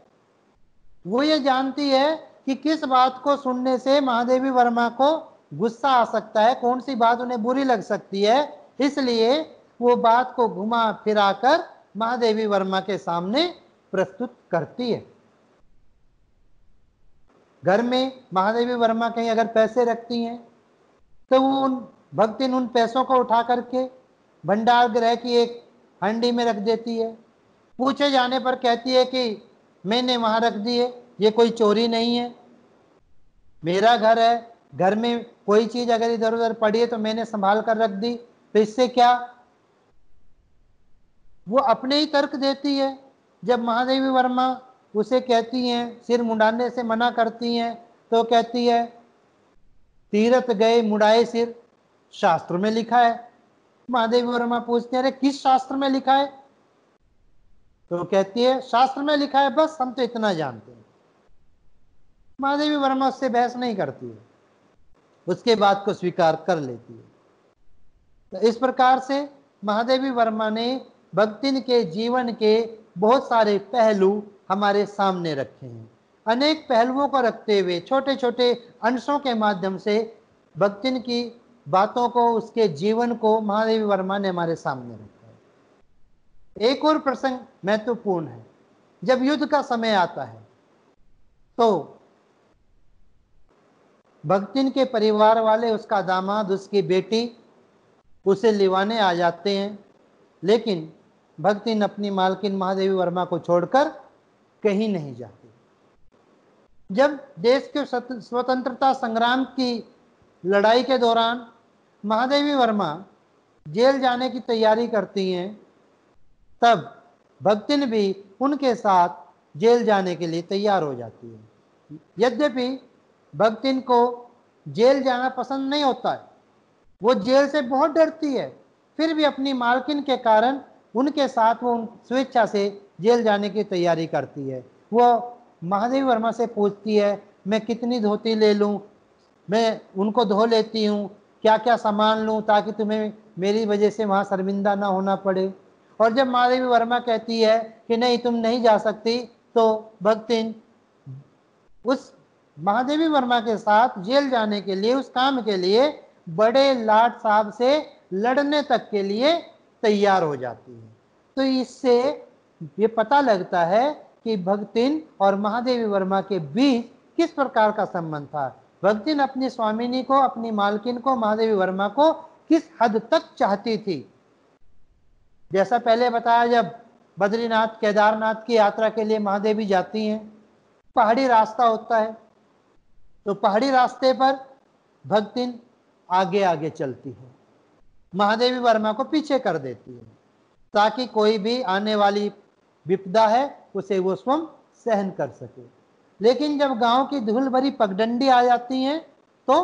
वो ये जानती है कि किस बात को सुनने से महादेवी वर्मा को गुस्सा आ सकता है, कौन सी बात उन्हें बुरी लग सकती है, इसलिए वो बात को घुमा फिरा कर महादेवी वर्मा के सामने प्रस्तुत करती है। घर में महादेवी वर्मा कहीं अगर पैसे रखती हैं तो वो उन भक्तिन उन पैसों को उठा करके भंडार गृह की एक हंडी में रख देती है। पूछे जाने पर कहती है कि मैंने वहां रख दिए, ये कोई चोरी नहीं है, मेरा घर है, घर में कोई चीज अगर इधर उधर पड़ी है तो मैंने संभाल कर रख दी, तो इससे क्या। वो अपने ही तर्क देती है। जब महादेवी वर्मा उसे कहती हैं, सिर मुंडाने से मना करती हैं, तो कहती है तीरथ गए मुड़ाए सिर, शास्त्र में लिखा है। महादेवी वर्मा पूछते हैं अरे किस शास्त्र में लिखा है, तो कहती है शास्त्र में लिखा है, बस हम तो इतना जानते हैं। महादेवी वर्मा उससे बहस नहीं करती है, उसके बात को स्वीकार कर लेती है। तो इस प्रकार से महादेवी वर्मा ने भक्तिन के जीवन के बहुत सारे पहलू हमारे सामने रखे हैं। अनेक पहलुओं को रखते हुए छोटे छोटे अंशों के माध्यम से भक्तिन की बातों को, उसके जीवन को महादेवी वर्मा ने हमारे सामने रखा है। एक और प्रसंग महत्वपूर्ण है। जब युद्ध का समय आता है तो भक्तिन के परिवार वाले, उसका दामाद, उसकी बेटी उसे लिवाने आ जाते हैं, लेकिन भक्तिन अपनी मालकिन महादेवी वर्मा को छोड़कर कहीं नहीं जाती। जब देश के स्वतंत्रता संग्राम की लड़ाई के दौरान महादेवी वर्मा जेल जाने की तैयारी करती हैं, तब भक्तिन भी उनके साथ जेल जाने के लिए तैयार हो जाती है। यद्यपि भक्तिन को जेल जाना पसंद नहीं होता है, वो जेल से बहुत डरती है, फिर भी अपनी मालकिन के कारण उनके साथ वो स्वेच्छा से जेल जाने की तैयारी करती है। वो महादेवी वर्मा से पूछती है मैं कितनी धोती ले लूं, मैं उनको धो लेती हूँ, क्या क्या सामान लूं ताकि तुम्हें मेरी वजह से वहां शर्मिंदा ना होना पड़े। और जब महादेवी वर्मा कहती है कि नहीं तुम नहीं जा सकती, तो भक्तिन उस महादेवी वर्मा के साथ जेल जाने के लिए, उस काम के लिए बड़े लाट साहब से लड़ने तक के लिए तैयार हो जाती है। तो इससे ये पता लगता है कि भक्तिन और महादेवी वर्मा के बीच किस प्रकार का संबंध था। भक्तिन अपनी स्वामिनी को, अपनी मालकिन को, महादेवी वर्मा को किस हद तक चाहती थी। जैसा पहले बताया, जब बद्रीनाथ केदारनाथ की यात्रा के लिए महादेवी जाती हैं, पहाड़ी रास्ता होता है, तो पहाड़ी रास्ते पर भक्तिन आगे आगे चलती है, महादेवी वर्मा को पीछे कर देती है, ताकि कोई भी आने वाली विपदा है उसे वो स्वयं सहन कर सके। लेकिन जब गांव की धूल भरी पगडंडी आ जाती है तो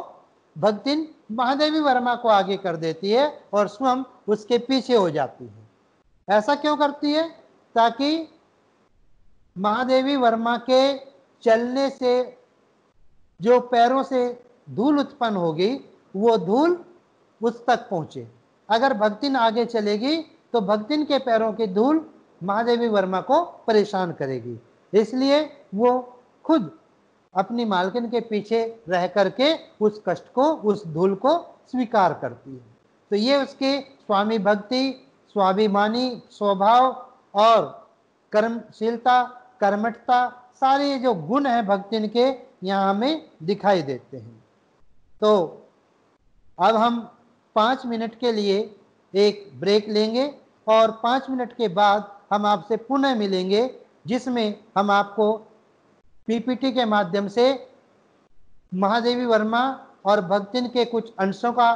भक्तिन महादेवी वर्मा को आगे कर देती है और स्वयं उसके पीछे हो जाती है। ऐसा क्यों करती है? ताकि महादेवी वर्मा के चलने से जो पैरों से धूल उत्पन्न होगी वो धूल उस तक पहुंचे। अगर भक्तिन आगे चलेगी तो भक्तिन के पैरों की धूल महादेवी वर्मा को परेशान करेगी, इसलिए वो खुद अपनी मालकिन के पीछे रह करके उस कष्ट को, उस धूल को स्वीकार करती है। तो ये उसके स्वामी भक्ति, स्वाभिमानी स्वभाव और कर्मशीलता, कर्मठता, सारे जो गुण हैं भक्तिन के यहाँ हमें दिखाई देते हैं। तो अब हम 5 मिनट के लिए एक ब्रेक लेंगे और 5 मिनट के बाद हम आपसे पुनः मिलेंगे, जिसमें हम आपको पीपीटी के माध्यम से महादेवी वर्मा और भक्तिन के कुछ अंशों का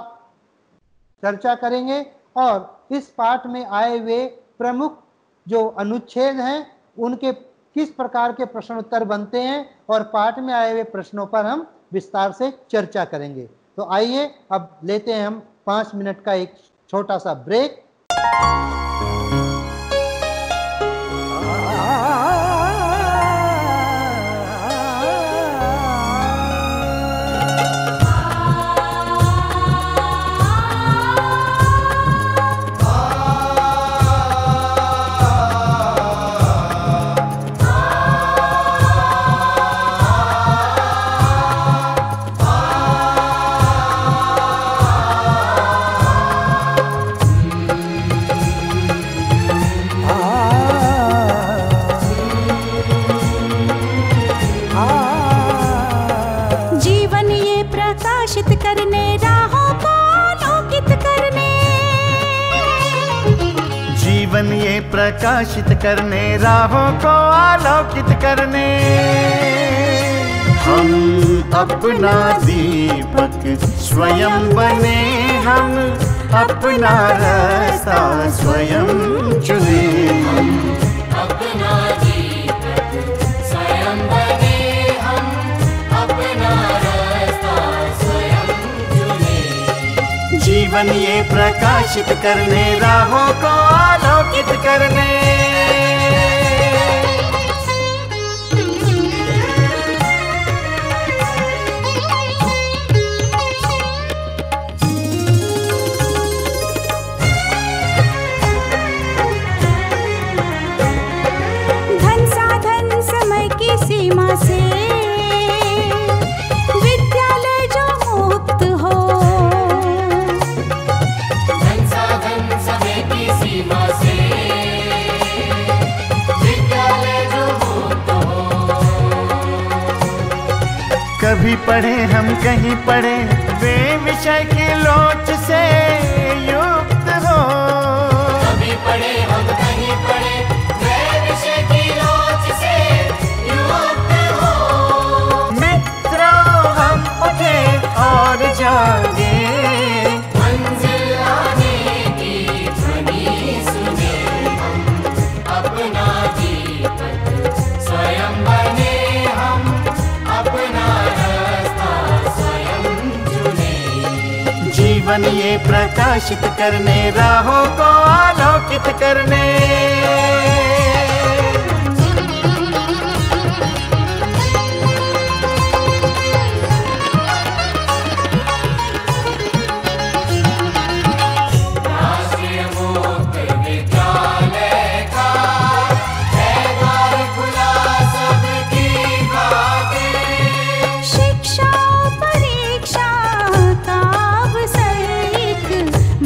चर्चा करेंगे और इस पाठ में आए हुए प्रमुख जो अनुच्छेद हैं उनके किस प्रकार के प्रश्न उत्तर बनते हैं और पाठ में आए हुए प्रश्नों पर हम विस्तार से चर्चा करेंगे। तो आइए अब लेते हैं हम 5 मिनट का एक छोटा सा ब्रेक। प्रकाशित करने राहों को आलोकित करने, हम अपना दीपक स्वयं बने, हम अपना रास्ता स्वयं चुने। हम अपना दीपक स्वयं बने, हम अपना रास्ता स्वयं चुने। जीवन ये प्रकाशित करने राहों को आलोकित करने। धन साधन समय की सीमा से विद्यालय जो मुक्त हो, धन साधन समय की सीमा से विद्यालय जो मुक्त हो। कभी पढ़े हम कहीं पढ़े वे विषय की लोच से युक्त हो। कभी पढ़े हम कहीं पढ़े वे विषय की लोच से युक्त हो। मित्रों हम उठे और जागे, मंजिल आने की ध्वनि सुने। हम अपना दीपक स्वयं बने, हम अपना रास्ता स्वयं चुने। जीवन ये प्रकाशित करने राहों को आलोकित करने। राष्ट्रीय मुक्त विद्यालय का है द्वार खुला सबकी खातिर। शिक्षा परीक्षा का अवसर एक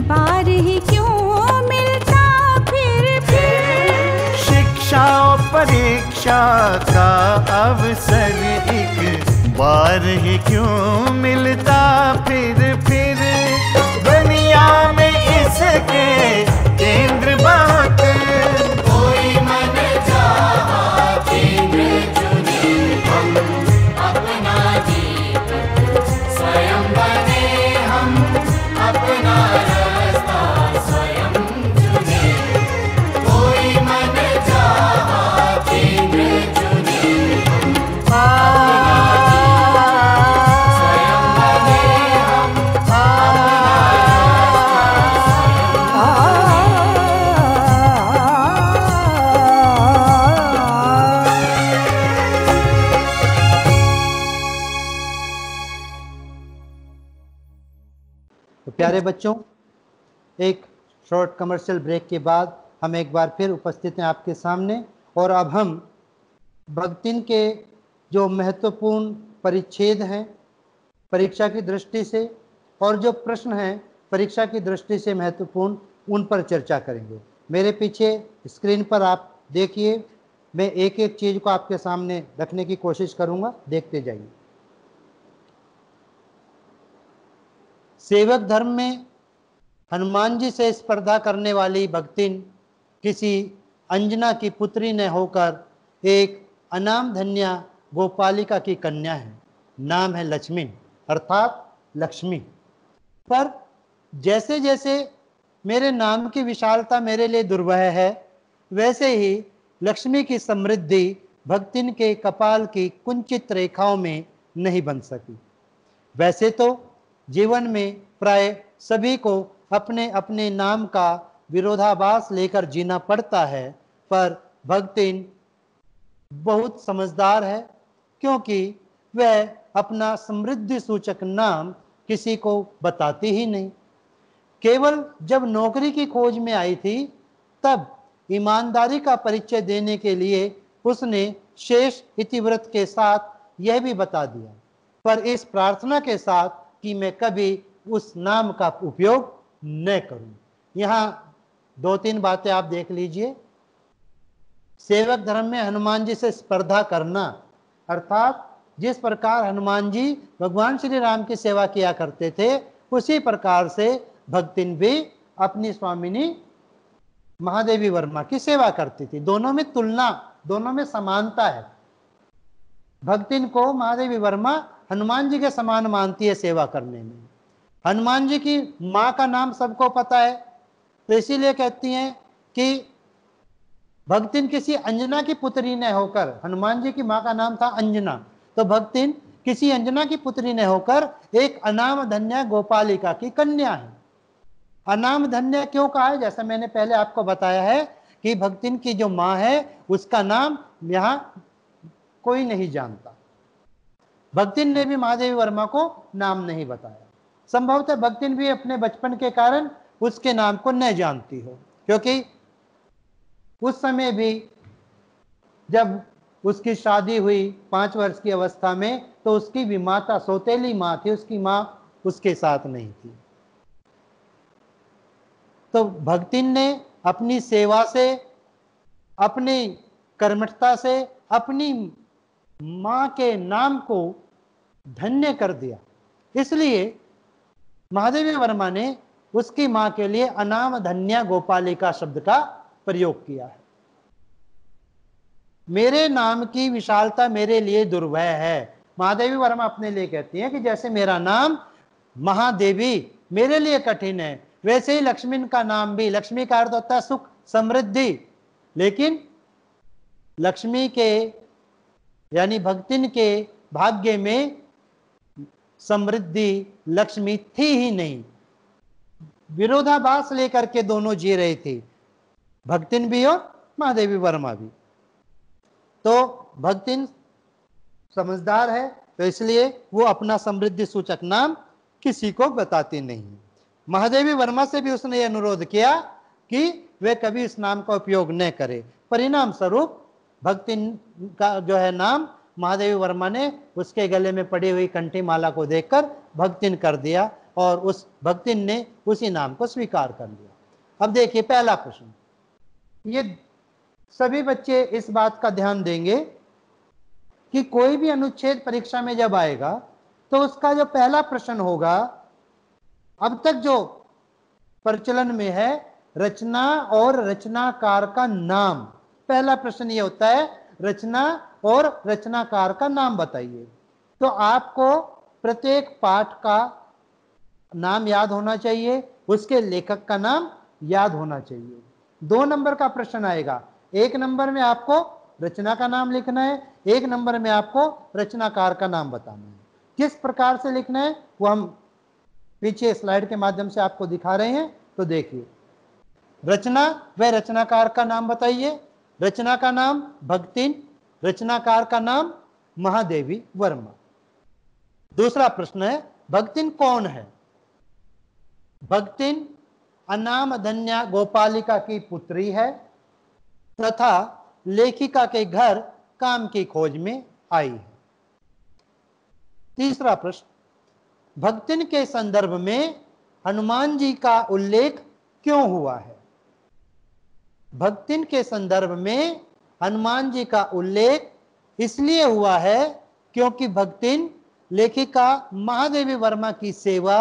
बार ही क्यों मिलता फिर। शिक्षा और परीक्षा का अवसर एक बार ही क्यों मिलता फिर। दुनिया में इसके केंद्र बात, कोई मन चाहा केंद्र चुने। हम अपना दीपक स्वयं बने, हम अपना रास्ता स्वयं चुने। कोई मन चाहा केंद्र चुने। स्वयं बने, हम तो प्यारे बच्चों, एक शॉर्ट कमर्शियल ब्रेक के बाद हम एक बार फिर उपस्थित हैं आपके सामने। और अब हम भक्तिन के जो महत्वपूर्ण परिच्छेद हैं परीक्षा की दृष्टि से, और जो प्रश्न हैं परीक्षा की दृष्टि से महत्वपूर्ण, उन पर चर्चा करेंगे। मेरे पीछे स्क्रीन पर आप देखिए, मैं एक एक चीज़ को आपके सामने रखने की कोशिश करूंगा, देखते जाइए। सेवक धर्म में हनुमान जी से स्पर्धा करने वाली भक्तिन किसी अंजना की पुत्री न होकर एक अनाम धन्या गोपालिका की कन्या है। नाम है लक्ष्मी, अर्थात लक्ष्मी। पर जैसे जैसे मेरे नाम की विशालता मेरे लिए दुर्वह है, वैसे ही लक्ष्मी की समृद्धि भक्तिन के कपाल की कुंचित रेखाओं में नहीं बन सकी। वैसे तो जीवन में प्राय सभी को अपने अपने नाम का विरोधाभास लेकर जीना पड़ता है, पर भक्तिन बहुत समझदार है, क्योंकि वह अपना समृद्धि सूचक नाम किसी को बताती ही नहीं। केवल जब नौकरी की खोज में आई थी, तब ईमानदारी का परिचय देने के लिए उसने शेष इतिव्रत के साथ यह भी बता दिया, पर इस प्रार्थना के साथ कि मैं कभी उस नाम का उपयोग न करूं। यहां 2-3 बातें आप देख लीजिए। सेवक धर्म में हनुमान जी से स्पर्धा करना, अर्थात जिस प्रकार हनुमान जी भगवान श्री राम की सेवा किया करते थे, उसी प्रकार से भक्तिन भी अपनी स्वामिनी महादेवी वर्मा की सेवा करती थी। दोनों में तुलना, दोनों में समानता है। भक्तिन को महादेवी वर्मा हनुमान जी के समान मानती है सेवा करने में। हनुमान जी की मां का नाम सबको पता है, तो इसीलिए कहती हैं कि भक्तिन किसी अंजना की पुत्री न होकर, हनुमान जी की मां का नाम था अंजना, तो भक्तिन किसी अंजना की पुत्री न होकर एक अनाम धन्य गोपालिका की कन्या है। अनाम धन्य क्यों कहा है? जैसा मैंने पहले आपको बताया है कि भक्तिन की जो मां है उसका नाम यहां कोई नहीं जानता। भक्तिन ने भी महादेवी वर्मा को नाम नहीं बताया। संभवतः भक्तिन भी अपने बचपन के कारण उसके नाम को न जानती हो, क्योंकि उस समय भी जब उसकी शादी हुई 5 वर्ष की अवस्था में, तो उसकी भी माता सौतेली मां थी, उसकी मां उसके साथ नहीं थी। तो भक्तिन ने अपनी सेवा से, अपनी कर्मठता से अपनी मां के नाम को धन्य कर दिया। इसलिए महादेवी वर्मा ने उसकी मां के लिए अनाम धन्या गोपालिका शब्द का प्रयोग किया है। मेरे नाम की विशालता मेरे लिए दुर्वह है। महादेवी वर्मा अपने लिए कहती हैं कि जैसे मेरा नाम महादेवी मेरे लिए कठिन है, वैसे ही लक्ष्मी का नाम भी, लक्ष्मी का अर्थ होता है सुख समृद्धि, लेकिन लक्ष्मी के यानी भक्तिन के भाग्य में समृद्धि लक्ष्मी थी ही नहीं। विरोधाभास लेकर के दोनों जी रही थी, भक्तिन भी और महादेवी वर्मा भी। तो भक्तिन समझदार है, तो इसलिए वो अपना समृद्धि सूचक नाम किसी को बताती नहीं। महादेवी वर्मा से भी उसने ये अनुरोध किया कि वे कभी इस नाम का उपयोग न करे। परिणाम स्वरूप भक्तिन का जो है नाम महादेवी वर्मा ने उसके गले में पड़ी हुई कंठी माला को देखकर भक्तिन कर दिया, और उस भक्तिन ने उसी नाम को स्वीकार कर लिया। अब देखिए पहला प्रश्न, ये सभी बच्चे इस बात का ध्यान देंगे कि कोई भी अनुच्छेद परीक्षा में जब आएगा तो उसका जो पहला प्रश्न होगा, अब तक जो प्रचलन में है, रचना और रचनाकार का नाम। पहला प्रश्न ये होता है रचना और रचनाकार का नाम बताइए। तो आपको प्रत्येक पाठ का नाम याद होना चाहिए, उसके लेखक का नाम याद होना चाहिए। 2 नंबर का प्रश्न आएगा, 1 नंबर में आपको रचना का नाम लिखना है, 1 नंबर में आपको रचनाकार का नाम बताना है। किस प्रकार से लिखना है वो हम पीछे स्लाइड के माध्यम से आपको दिखा रहे हैं, तो देखिए। रचना व रचनाकार का नाम बताइए। रचना का नाम भक्तिन, रचनाकार का नाम महादेवी वर्मा। दूसरा प्रश्न है भक्तिन कौन है? भक्तिन अनाम धन्या गोपालिका की पुत्री है तथा लेखिका के घर काम की खोज में आई है। तीसरा प्रश्न, भक्तिन के संदर्भ में हनुमान जी का उल्लेख क्यों हुआ है? भक्तिन के संदर्भ में हनुमान जी का उल्लेख इसलिए हुआ है क्योंकि भक्तिन लेखिका महादेवी वर्मा की सेवा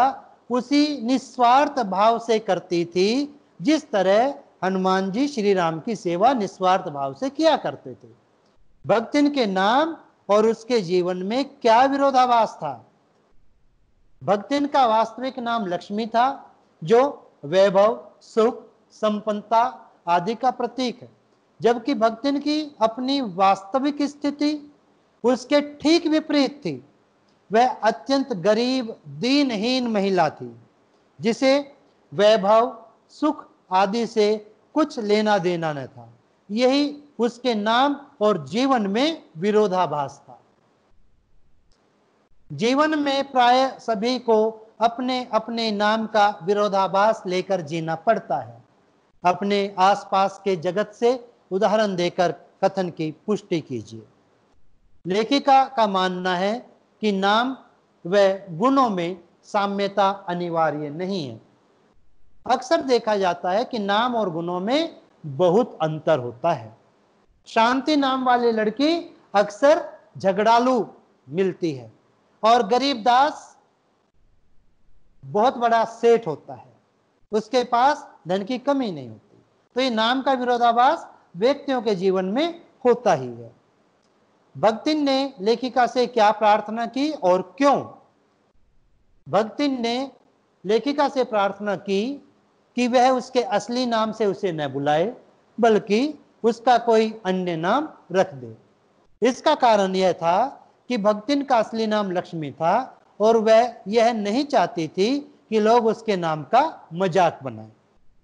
उसी निस्वार्थ भाव से करती थी जिस तरह हनुमान जी श्री राम की सेवा निस्वार्थ भाव से किया करते थे। भक्तिन के नाम और उसके जीवन में क्या विरोधाभास था? भक्तिन का वास्तविक नाम लक्ष्मी था, जो वैभव, सुख, संपन्नता आदि का प्रतीक है, जबकि भक्तिन की अपनी वास्तविक स्थिति उसके ठीक विपरीत थी। वह अत्यंत गरीब दीनहीन महिला थी जिसे वैभव सुख आदि से कुछ लेना देना न था। यही उसके नाम और जीवन में विरोधाभास था। जीवन में प्राय सभी को अपने अपने नाम का विरोधाभास लेकर जीना पड़ता है। अपने आसपास के जगत से उदाहरण देकर कथन की पुष्टि कीजिए। लेखिका का मानना है कि नाम व गुणों में साम्यता अनिवार्य नहीं है। अक्सर देखा जाता है कि नाम और गुणों में बहुत अंतर होता है। शांति नाम वाली लड़की अक्सर झगड़ालू मिलती है और गरीबदास बहुत बड़ा सेठ होता है, उसके पास धन की कमी नहीं होती। तो ये नाम का विरोधाभास व्यक्तियों के जीवन में होता ही है। भक्तिन ने लेखिका से क्या प्रार्थना की और क्यों? भक्तिन ने लेखिका से प्रार्थना की कि वह उसके असली नाम से उसे न बुलाए बल्कि उसका कोई अन्य नाम रख दे। इसका कारण यह था कि भक्तिन का असली नाम लक्ष्मी था और वह यह नहीं चाहती थी कि लोग उसके नाम का मजाक बनाएं।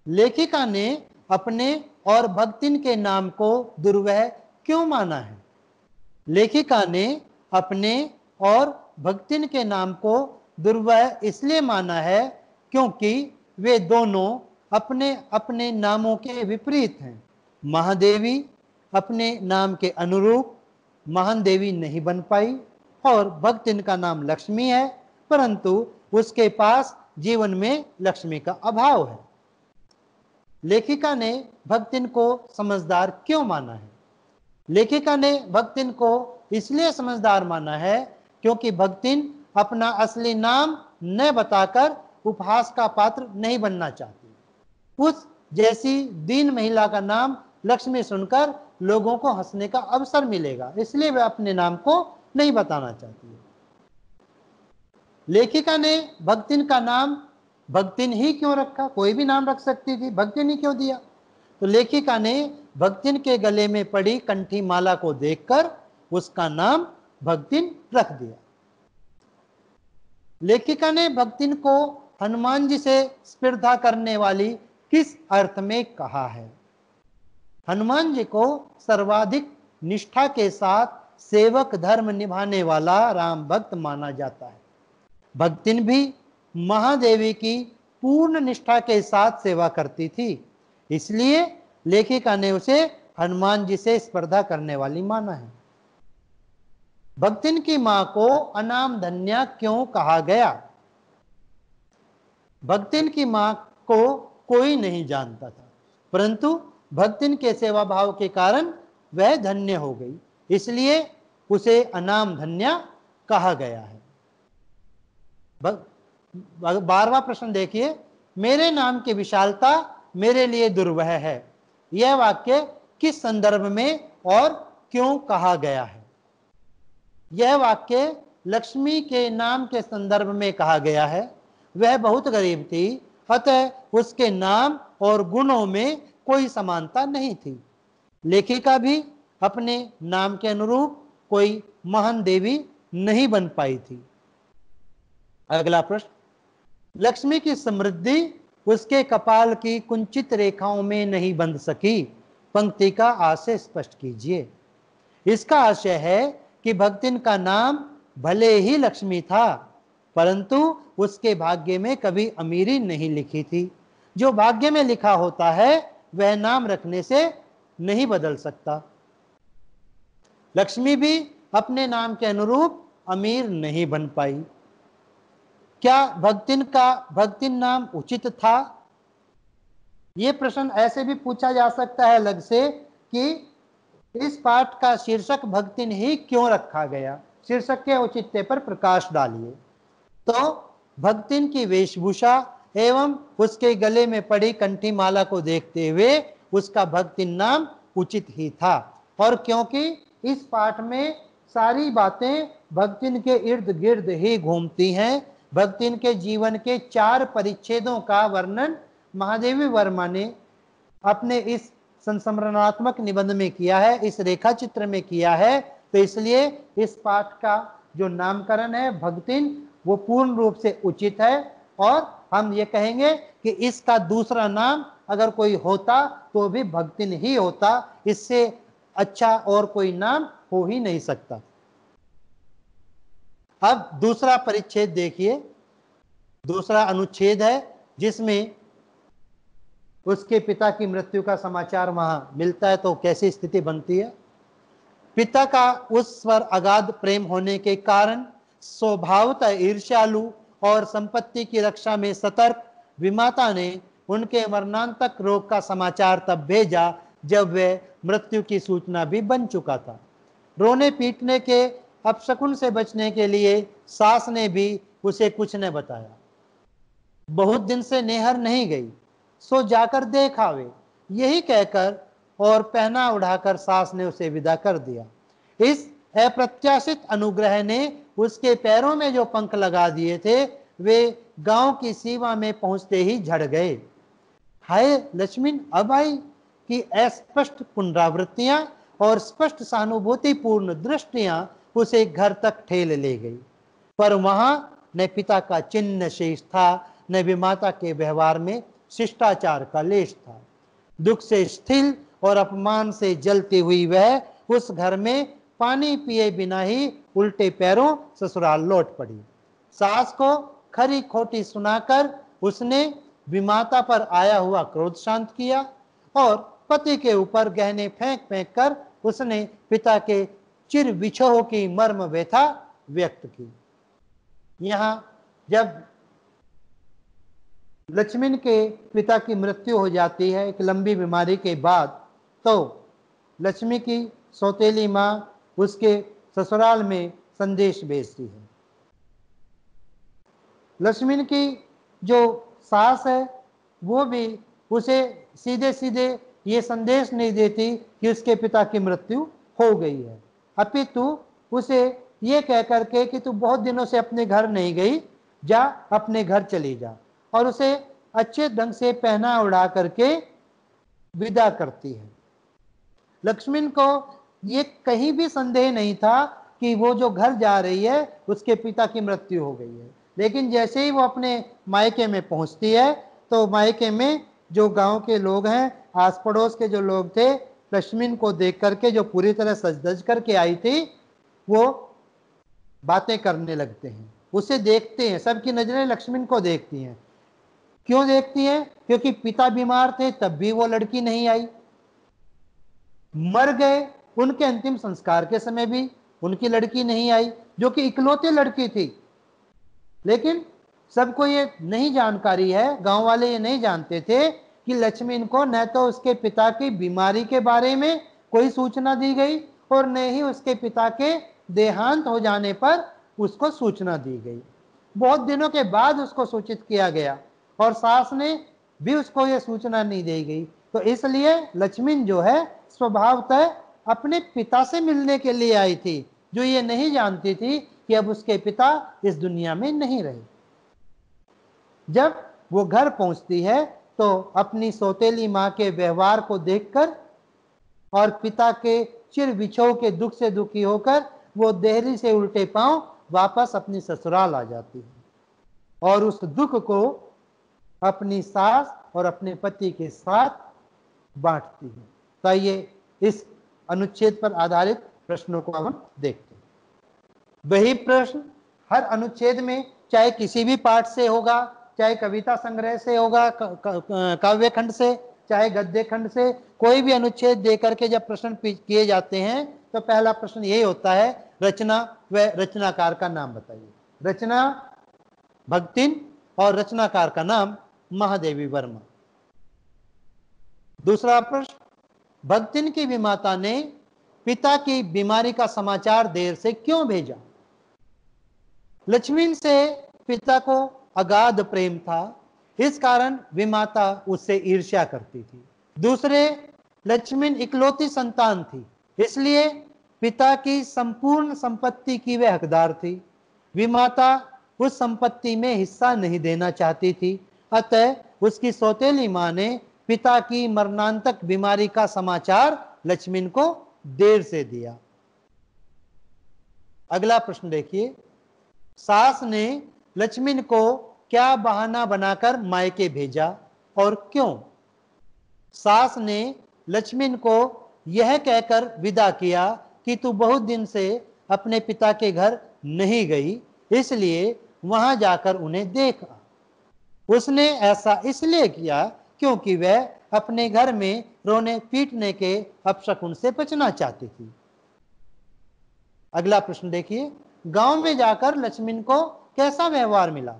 लेखिका ने अपने और भक्तिन के नाम को दुर्वह क्यों माना है? लेखिका ने अपने और भक्तिन के नाम को दुर्वह इसलिए माना है क्योंकि वे दोनों अपने अपने नामों के विपरीत हैं। महादेवी अपने नाम के अनुरूप महान देवी नहीं बन पाई और भक्तिन का नाम लक्ष्मी है, परंतु उसके पास जीवन में लक्ष्मी का अभाव है। लेखिका ने भक्तिन को समझदार क्यों माना है? लेखिका ने भक्तिन को इसलिए समझदार माना है क्योंकि भक्तिन अपना असली नाम न बताकर उपहास का पात्र नहीं बनना चाहती। उस जैसी दीन महिला का नाम लक्ष्मी सुनकर लोगों को हंसने का अवसर मिलेगा, इसलिए वह अपने नाम को नहीं बताना चाहती है। लेखिका ने भक्तिन का नाम भक्तिन ही क्यों रखा? कोई भी नाम रख सकती थी, भक्तिन ही क्यों दिया? तो लेखिका ने भक्तिन के गले में पड़ी कंठी माला को देखकर उसका नाम भक्तिन रख दिया। लेखिका ने भक्तिन को हनुमान जी से स्पर्धा करने वाली किस अर्थ में कहा है? हनुमान जी को सर्वाधिक निष्ठा के साथ सेवक धर्म निभाने वाला राम भक्त माना जाता है। भक्तिन भी महादेवी की पूर्ण निष्ठा के साथ सेवा करती थी, इसलिए लेखिका ने उसे हनुमान जी से स्पर्धा करने वाली माना है। भक्तिन की मां को अनाम धन्या क्यों कहा गया? भक्तिन की मां को कोई नहीं जानता था, परंतु भक्तिन के सेवा भाव के कारण वह धन्य हो गई, इसलिए उसे अनाम धन्या कहा गया है। 12वां प्रश्न देखिए, मेरे नाम की विशालता मेरे लिए दुर्वह है। यह वाक्य किस संदर्भ में और क्यों कहा गया है? यह वाक्य लक्ष्मी के नाम के संदर्भ में कहा गया है। वह बहुत गरीब थी, अतः उसके नाम और गुणों में कोई समानता नहीं थी। लेखिका भी अपने नाम के अनुरूप कोई महान देवी नहीं बन पाई थी। अगला प्रश्न, लक्ष्मी की समृद्धि उसके कपाल की कुंचित रेखाओं में नहीं बंध सकी। पंक्ति का आशय स्पष्ट कीजिए। इसका आशय है कि भक्तिन का नाम भले ही लक्ष्मी था, परंतु उसके भाग्य में कभी अमीरी नहीं लिखी थी। जो भाग्य में लिखा होता है वह नाम रखने से नहीं बदल सकता। लक्ष्मी भी अपने नाम के अनुरूप अमीर नहीं बन पाई। क्या भक्तिन नाम उचित था? यह प्रश्न ऐसे भी पूछा जा सकता है अलग से कि इस पाठ का शीर्षक भक्तिन ही क्यों रखा गया? शीर्षक के औचित्य पर प्रकाश डालिए। तो भक्तिन की वेशभूषा एवं उसके गले में पड़ी कंठी माला को देखते हुए उसका भक्तिन नाम उचित ही था, और क्योंकि इस पाठ में सारी बातें भक्तिन के इर्द गिर्द ही घूमती हैं। भक्तिन के जीवन के 4 परिच्छेदों का वर्णन महादेवी वर्मा ने अपने इस संस्मरणात्मक निबंध में किया है, इस रेखा चित्र में किया है, तो इसलिए इस पाठ का जो नामकरण है भक्तिन वो पूर्ण रूप से उचित है। और हम ये कहेंगे कि इसका दूसरा नाम अगर कोई होता तो भी भक्तिन ही होता, इससे अच्छा और कोई नाम हो ही नहीं सकता। अब दूसरा परिच्छेद देखिए, दूसरा अनुच्छेद है जिसमें उसके पिता की मृत्यु का समाचार वहां मिलता है, तो कैसी स्थिति बनती है। पिता का उस पर अगाध प्रेम होने के कारण स्वभावतः ईर्ष्यालु और संपत्ति की रक्षा में सतर्क विमाता ने उनके मरणांतक रोग का समाचार तब भेजा जब वे मृत्यु की सूचना भी बन चुका था। रोने पीटने के अपशकुन से बचने के लिए सास ने भी उसे कुछ न बताया। बहुत दिन से नेहर नहीं गई, सो जाकर देख आवे, यही कहकर और पहना उड़ाकर सास ने उसे विदा कर दिया। इस अप्रत्याशित अनुग्रह ने उसके पैरों में जो पंख लगा दिए थे वे गांव की सीमा में पहुंचते ही झड़ गए। हाय लक्ष्मण अब आई कि अस्पष्ट पुनरावृत्तियां और स्पष्ट सहानुभूतिपूर्ण दृष्टियां उसे घर तक ठेल ले गई, पर वहां न पिता का चिन्ह शेष था, न विमाता के व्यवहार में शिष्टाचार का लेश था। दुख से स्थिर और अपमान से जलती हुई वह उस घर में पानी पिए बिना ही उल्टे पैरों ससुराल लौट पड़ी। सास को खरी खोटी सुनाकर उसने विमाता पर आया हुआ क्रोध शांत किया और पति के ऊपर गहने फेंक फेंक कर उसने पिता के चिर विछोह की मर्म व्यथा व्यक्त की। यहां जब लक्ष्मण के पिता की मृत्यु हो जाती है एक लंबी बीमारी के बाद, तो लक्ष्मी की सौतेली माँ उसके ससुराल में संदेश भेजती है। लक्ष्मण की जो सास है वो भी उसे सीधे सीधे ये संदेश नहीं देती कि उसके पिता की मृत्यु हो गई है, अपितु उसे ये कह करके कि तू बहुत दिनों से अपने घर नहीं गई, जा अपने घर चली जा, और उसे अच्छे ढंग से पहना उड़ा करके विदा करती है। लक्ष्मण को ये कहीं भी संदेह नहीं था कि वो जो घर जा रही है उसके पिता की मृत्यु हो गई है, लेकिन जैसे ही वो अपने मायके में पहुंचती है तो मायके में जो गांव के लोग हैं, आस पड़ोस के जो लोग थे, लक्ष्मण को देख करके जो पूरी तरह सज धज करके आई थी वो बातें करने लगते हैं, उसे देखते हैं, सबकी नजरें लक्ष्मण को देखती हैं। क्यों देखती हैं? क्योंकि पिता बीमार थे तब भी वो लड़की नहीं आई, मर गए उनके अंतिम संस्कार के समय भी उनकी लड़की नहीं आई, जो कि इकलौती लड़की थी। लेकिन सबको ये नहीं जानकारी है, गांव वाले ये नहीं जानते थे कि लक्ष्मण को न तो उसके पिता की बीमारी के बारे में कोई सूचना दी गई और न ही उसके पिता के देहांत हो जाने पर उसको सूचना दी गई। बहुत दिनों के बाद उसको सूचित किया गया और सास ने भी उसको ये सूचना नहीं दी गई। तो इसलिए लक्ष्मण जो है स्वभावतः अपने पिता से मिलने के लिए आई थी, जो ये नहीं जानती थी कि अब उसके पिता इस दुनिया में नहीं रहे। जब वो घर पहुंचती है तो अपनी सौतेली माँ के व्यवहार को देखकर और पिता के चिर विछोह के दुख से दुखी होकर वो देहरी से उल्टे पांव वापस अपनी ससुराल आ जाती है और उस दुख को अपनी सास और अपने पति के साथ बांटती है। तो ये इस अनुच्छेद पर आधारित प्रश्नों को हम देखते हैं। वही प्रश्न हर अनुच्छेद में चाहे किसी भी पाठ से होगा, चाहे कविता संग्रह से होगा, काव्य खंड से, चाहे गद्य खंड से, कोई भी अनुच्छेद देकर के जब प्रश्न किए जाते हैं तो पहला प्रश्न यही होता है रचना व रचनाकार का नाम बताइए। रचना भक्तिन और रचनाकार का नाम महादेवी वर्मा। दूसरा प्रश्न भक्तिन की विमाता ने पिता की बीमारी का समाचार देर से क्यों भेजा? लक्ष्मण से पिता को अगाध प्रेम था, इस कारण विमाता उससे ईर्ष्या करती थी। दूसरे, लक्ष्मण इकलौती संतान थी, इसलिए पिता की संपूर्ण संपत्ति की वह हकदार थी। विमाता उस संपत्ति में हिस्सा नहीं देना चाहती थी, अतः उसकी सौतेली माँ ने पिता की मरणांतक बीमारी का समाचार लक्ष्मण को देर से दिया। अगला प्रश्न देखिए, सास ने लक्ष्मण को क्या बहाना बनाकर मायके भेजा और क्यों? सास ने लक्ष्मण को यह कहकर विदा किया कि तू बहुत दिन से अपने पिता के घर नहीं गई, इसलिए वहां जाकर उन्हें देखा। उसने ऐसा इसलिए किया क्योंकि वह अपने घर में रोने पीटने के अपशकुन से बचना चाहती थी। अगला प्रश्न देखिए, गांव में जाकर लक्ष्मण को कैसा व्यवहार मिला?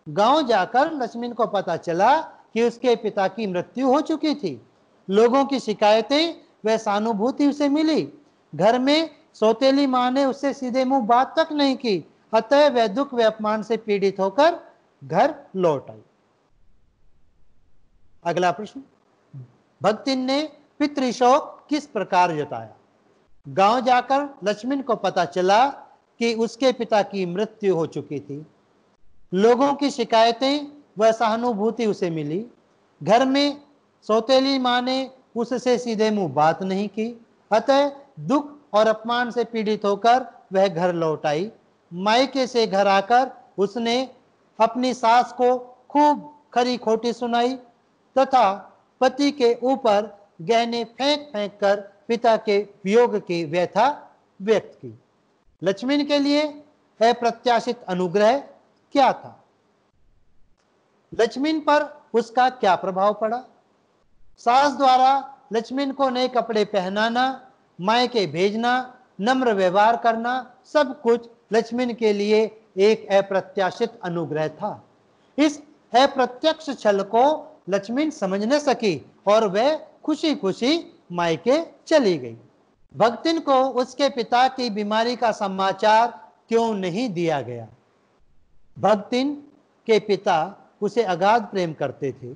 गांव जाकर लक्ष्मण को पता चला कि उसके पिता की मृत्यु हो चुकी थी। लोगों की शिकायतें व सहानुभूति उसे मिली। घर में सौतेली मां ने उससे सीधे मुंह बात तक नहीं की, अतः वह दुख व अपमान से पीड़ित होकर घर लौट आई। अगला प्रश्न, भक्तिन ने पितृशोक किस प्रकार जताया? गांव जाकर लक्ष्मण को पता चला कि उसके पिता की मृत्यु हो चुकी थी। लोगों की शिकायतें व सहानुभूति उसे मिली। घर में सौतेली मां ने उससे सीधे मुंह बात नहीं की, अतः दुख और अपमान से पीड़ित होकर वह घर लौट आई। मायके से घर आकर उसने अपनी सास को खूब खरी खोटी सुनाई तथा पति के ऊपर गहने फेंक फेंक कर पिता के वियोग की व्यथा व्यक्त की। लक्ष्मण के लिए अप्रत्याशित अनुग्रह क्या था? लक्ष्मण पर उसका क्या प्रभाव पड़ा? सास द्वारा लक्ष्मण को नए कपड़े पहनाना, मायके भेजना, नम्र व्यवहार करना, सब कुछ लक्ष्मण के लिए एक अप्रत्याशित अनुग्रह था। इस अप्रत्यक्ष छल को लक्ष्मण समझ न सकी और वह खुशी खुशी मायके चली गई। भक्तिन को उसके पिता की बीमारी का समाचार क्यों नहीं दिया गया? भक्तिन के पिता उसे अगाध प्रेम करते थे,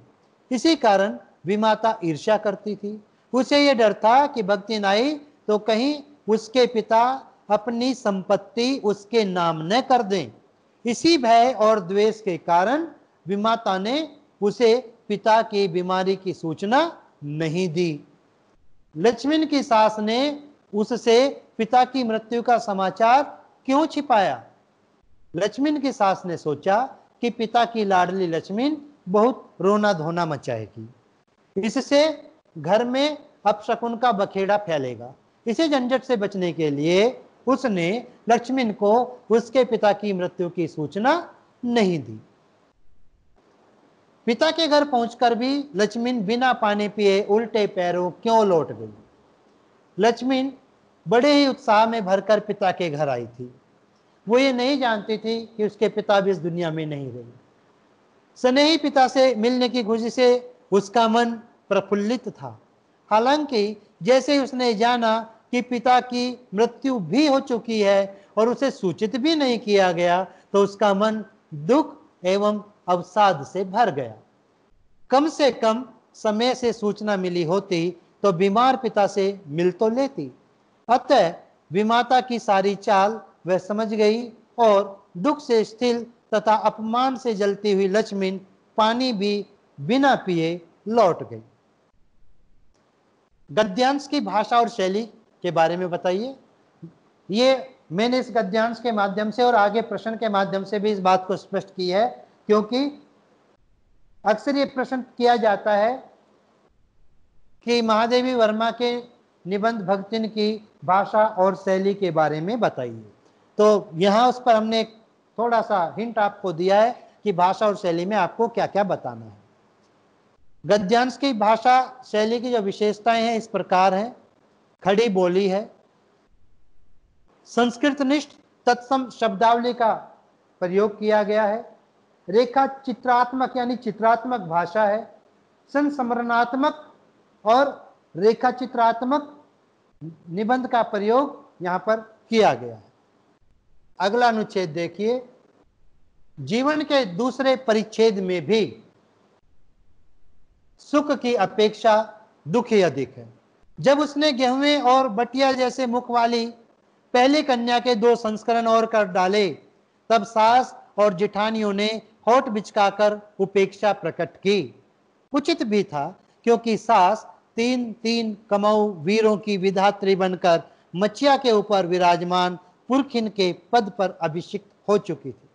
इसी कारण विमाता ईर्ष्या करती थी। उसे यह डर था कि भक्तिन आई तो कहीं उसके पिता अपनी संपत्ति उसके नाम न कर दें। इसी भय और द्वेष के कारण विमाता ने उसे पिता की बीमारी की सूचना नहीं दी। लक्ष्मण की सास ने उससे पिता की मृत्यु का समाचार क्यों छिपाया? लक्ष्मण की सास ने सोचा कि पिता की लाडली लक्ष्मण बहुत रोना धोना मचाएगी, इससे घर में अपशकुन का बखेड़ा फैलेगा। इसे झंझट से बचने के लिए उसने लक्ष्मण को उसके पिता की मृत्यु की सूचना नहीं दी। पिता के घर पहुंचकर भी लक्ष्मण बिना पानी पिए उल्टे पैरों क्यों लौट गई? लक्ष्मण बड़े ही उत्साह में भरकर पिता के घर आई थी। वो ये नहीं जानती थी कि उसके पिता भी इस दुनिया में नहीं रहे। स्नेही पिता से मिलने की खुशी से उसका मन प्रफुल्लित था। हालांकि जैसे ही उसने जाना कि पिता की मृत्यु भी हो चुकी है और उसे सूचित भी नहीं किया गया, तो उसका मन दुख एवं अवसाद से भर गया। कम से कम समय से सूचना मिली होती तो बीमार पिता से मिल तो लेती। अतः विमाता की सारी चाल वह समझ गई और दुख से स्थिर तथा अपमान से जलती हुई लक्ष्मण पानी भी बिना पिए लौट गई। गद्यांश की भाषा और शैली के बारे में बताइए। ये मैंने इस गद्यांश के माध्यम से और आगे प्रश्न के माध्यम से भी इस बात को स्पष्ट की है, क्योंकि अक्सर ये प्रश्न किया जाता है कि महादेवी वर्मा के निबंध भक्तिन की भाषा और शैली के बारे में बताइए। तो यहाँ उस पर हमने थोड़ा सा हिंट आपको दिया है कि भाषा और शैली में आपको क्या क्या बताना है। गद्यांश की भाषा शैली की जो विशेषताएं हैं इस प्रकार हैं। खड़ी बोली है, संस्कृतनिष्ठ तत्सम शब्दावली का प्रयोग किया गया है, रेखा चित्रात्मक यानी चित्रात्मक भाषा है, संस्मरणात्मक और रेखा चित्रात्मक निबंध का प्रयोग यहां पर किया गया है। अगला अनुच्छेद देखिए। जीवन के दूसरे परिच्छेद में भी सुख की अपेक्षा दुख ही अधिक है। जब उसने गेहूं और बटिया जैसे मुख वाली पहली कन्या के 2 संस्करण और कर डाले, तब सास और जिठानियों ने होठ बिचकाकर उपेक्षा प्रकट की। उचित भी था, क्योंकि सास तीन तीन कमऊ वीरों की विधात्री बनकर मचिया के ऊपर विराजमान पुरखिन के पद पर अभिषिक्त हो चुकी थी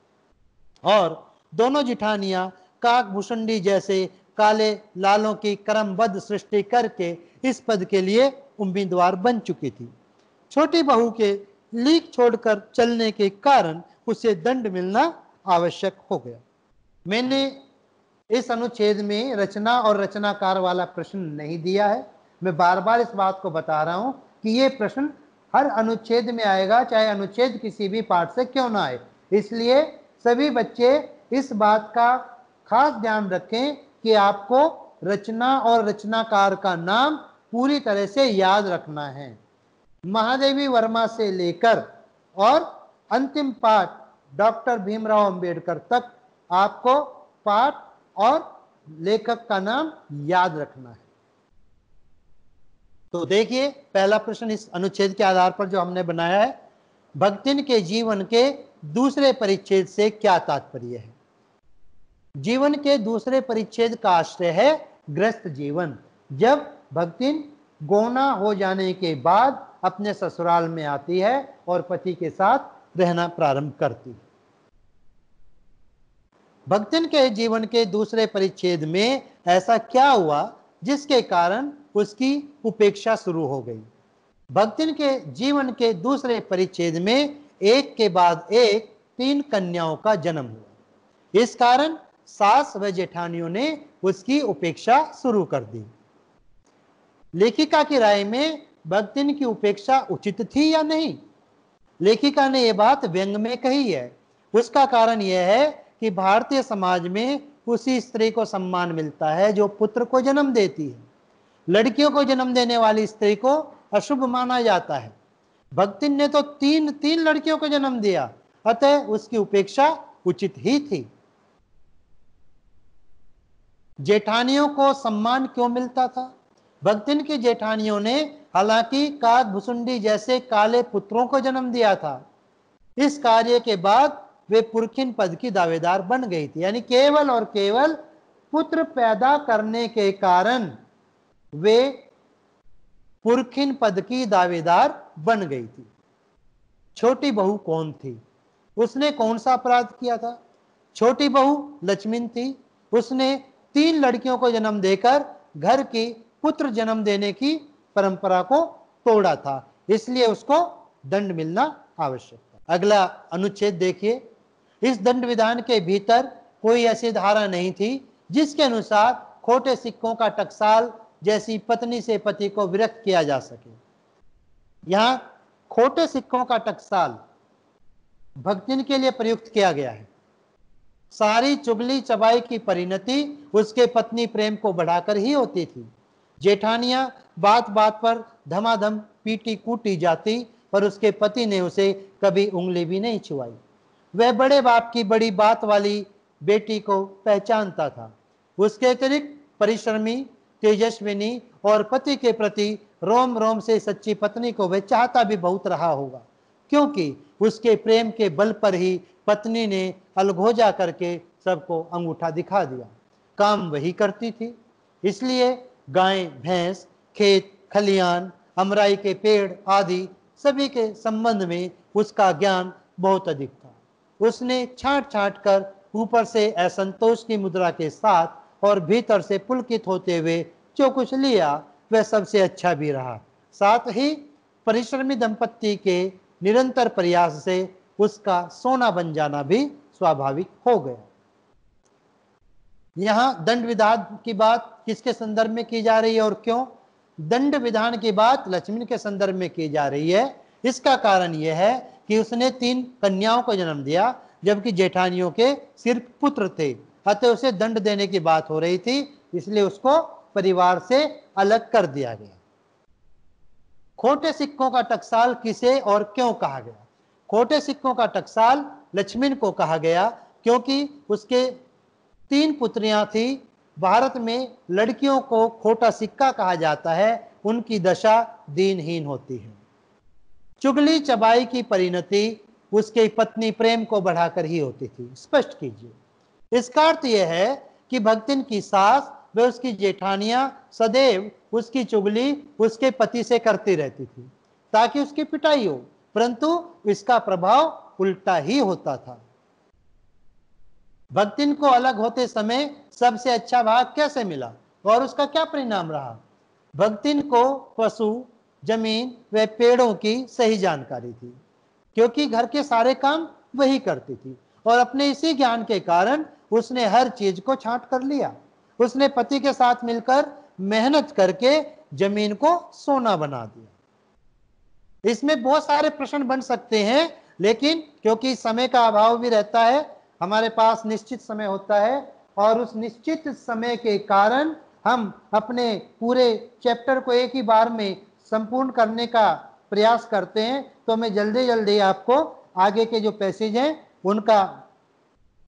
और दोनों जिठानियां काकभूषुंडी जैसे काले लालों की क्रमबद्ध सृष्टि करके इस पद के लिए उम्मीदवार बन चुकी थी। छोटी बहू के लीक छोड़कर चलने के कारण उसे दंड मिलना आवश्यक हो गया। मैंने इस अनुच्छेद में रचना और रचनाकार वाला प्रश्न नहीं दिया है। मैं बार बार इस बात को बता रहा हूं कि ये प्रश्न हर अनुच्छेद में आएगा, चाहे अनुच्छेद किसी भी पाठ से क्यों ना आए। इसलिए सभी बच्चे इस बात का खास ध्यान रखें कि आपको रचना और रचनाकार का नाम पूरी तरह से याद रखना है। महादेवी वर्मा से लेकर और अंतिम पाठ डॉक्टर भीमराव अंबेडकर तक आपको पाठ और लेखक का नाम याद रखना है। तो देखिए, पहला प्रश्न इस अनुच्छेद के आधार पर जो हमने बनाया है, भक्तिन के जीवन के दूसरे परिच्छेद से क्या तात्पर्य है। जीवन के दूसरे परिच्छेद का आश्रय है गृहस्थ जीवन। जब भक्तिन गौना हो जाने के बाद अपने ससुराल में आती है और पति के साथ रहना प्रारंभ करती है। भक्तिन के जीवन के दूसरे परिच्छेद में ऐसा क्या हुआ जिसके कारण उसकी उपेक्षा शुरू हो गई। भक्तिन के जीवन के दूसरे परिच्छेद में एक के बाद एक 3 कन्याओं का जन्म हुआ। इस कारण सास व जेठानियों ने उसकी उपेक्षा शुरू कर दी। लेखिका की राय में भक्तिन की उपेक्षा उचित थी या नहीं? लेखिका ने यह बात व्यंग में कही है। उसका कारण यह है कि भारतीय समाज में उसी स्त्री को सम्मान मिलता है जो पुत्र को जन्म देती है। लड़कियों को जन्म देने वाली स्त्री को अशुभ माना जाता है। भक्तिन ने तो 3 लड़कियों को जन्म दिया, अतः उसकी उपेक्षा उचित ही थी। जेठानियों को सम्मान क्यों मिलता था? भक्तिन की जेठानियों ने हालांकि काकभूषुंडी जैसे काले पुत्रों को जन्म दिया था। इस कार्य के बाद वे पुरखिन पद की दावेदार बन गई थी, यानी केवल और केवल पुत्र पैदा करने के कारण वे पुरखिन पद की दावेदार बन गई थी। छोटी बहू कौन थी? उसने कौन सा अपराध किया था? छोटी बहू लक्ष्मण थी। उसने 3 लड़कियों को जन्म देकर घर की पुत्र जन्म देने की परंपरा को तोड़ा था, इसलिए उसको दंड मिलना आवश्यक था। अगला अनुच्छेद देखिए। इस दंड विधान के भीतर कोई ऐसी धारा नहीं थी जिसके अनुसार खोटे सिक्कों का टकसाल जैसी पत्नी से पति को विरक्त किया जा सके। यहां खोटे सिक्कों का टकसाल भक्तिन के लिए प्रयुक्त किया गया है। सारी चुगली चबाई की परिणति उसके पत्नी प्रेम को बढ़ाकर ही होती थी। जेठानियां बात बात पर धमाधम पीटी कूटी जाती, पर उसके पति ने उसे कभी उंगली भी नहीं छुआई। वह बड़े बाप की बड़ी बात वाली बेटी को पहचानता था। उसके अतिरिक्त परिश्रमी, तेजस्विनी और पति के प्रति रोम रोम से सच्ची पत्नी को वह चाहता भी बहुत रहा होगा, क्योंकि उसके प्रेम के बल पर ही पत्नी ने अलगोजा करके सबको अंगूठा दिखा दिया। काम वही करती थी, इसलिए गाय, भैंस, खेत खलियान, अमराई के पेड़ आदि सभी के संबंध में उसका ज्ञान बहुत अधिक था। उसने छांट छांट कर ऊपर से असंतोष की मुद्रा के साथ और भीतर से पुलकित होते हुए जो कुछ लिया वह सबसे अच्छा भी रहा। साथ ही परिश्रमी दंपत्ति के निरंतर प्रयास से उसका सोना बन जाना भी स्वाभाविक हो गया। यहां दंड विधान की बात किसके संदर्भ में की जा रही है और क्यों? दंड विधान की बात लक्ष्मण के संदर्भ में की जा रही है। इसका कारण यह है कि उसने 3 कन्याओं को जन्म दिया, जबकि जेठानियों के सिर्फ पुत्र थे, अतः उसे दंड देने की बात हो रही थी, इसलिए उसको परिवार से अलग कर दिया गया। खोटे सिक्कों का टकसाल किसे और क्यों कहा गया? खोटे सिक्कों का टकसाल लक्ष्मण को कहा गया क्योंकि उसके 3 पुत्रियां थी। भारत में लड़कियों को खोटा सिक्का कहा जाता है, उनकी दशा दीनहीन होती है। चुगली चबाई की परिणति उसके पत्नी प्रेम को बढ़ाकर ही होती थी। स्पष्ट कीजिए। इसका अर्थ यह है कि भक्तिन की सास वे उसकी जेठानियां सदैव उसकी चुगली उसके पति से करती रहती थी ताकि उसकी पिटाई हो, परंतु इसका प्रभाव उल्टा ही होता था। भक्तिन को अलग होते समय सबसे अच्छा भाग कैसे मिला और उसका क्या परिणाम रहा? भक्तिन को पशु, जमीन व पेड़ों की सही जानकारी थी, क्योंकि घर के सारे काम वही करती थी और अपने इसी ज्ञान के कारण उसने हर चीज को छांट कर लिया। उसने पति के साथ मिलकर मेहनत करके जमीन को सोना बना दिया। इसमें बहुत सारे प्रश्न बन सकते हैं, लेकिन क्योंकि समय का अभाव भी रहता है, हमारे पास निश्चित समय होता है और उस निश्चित समय के कारण हम अपने पूरे चैप्टर को एक ही बार में संपूर्ण करने का प्रयास करते हैं। तो मैं जल्दी जल्दी आपको आगे के जो पैसेज हैं उनका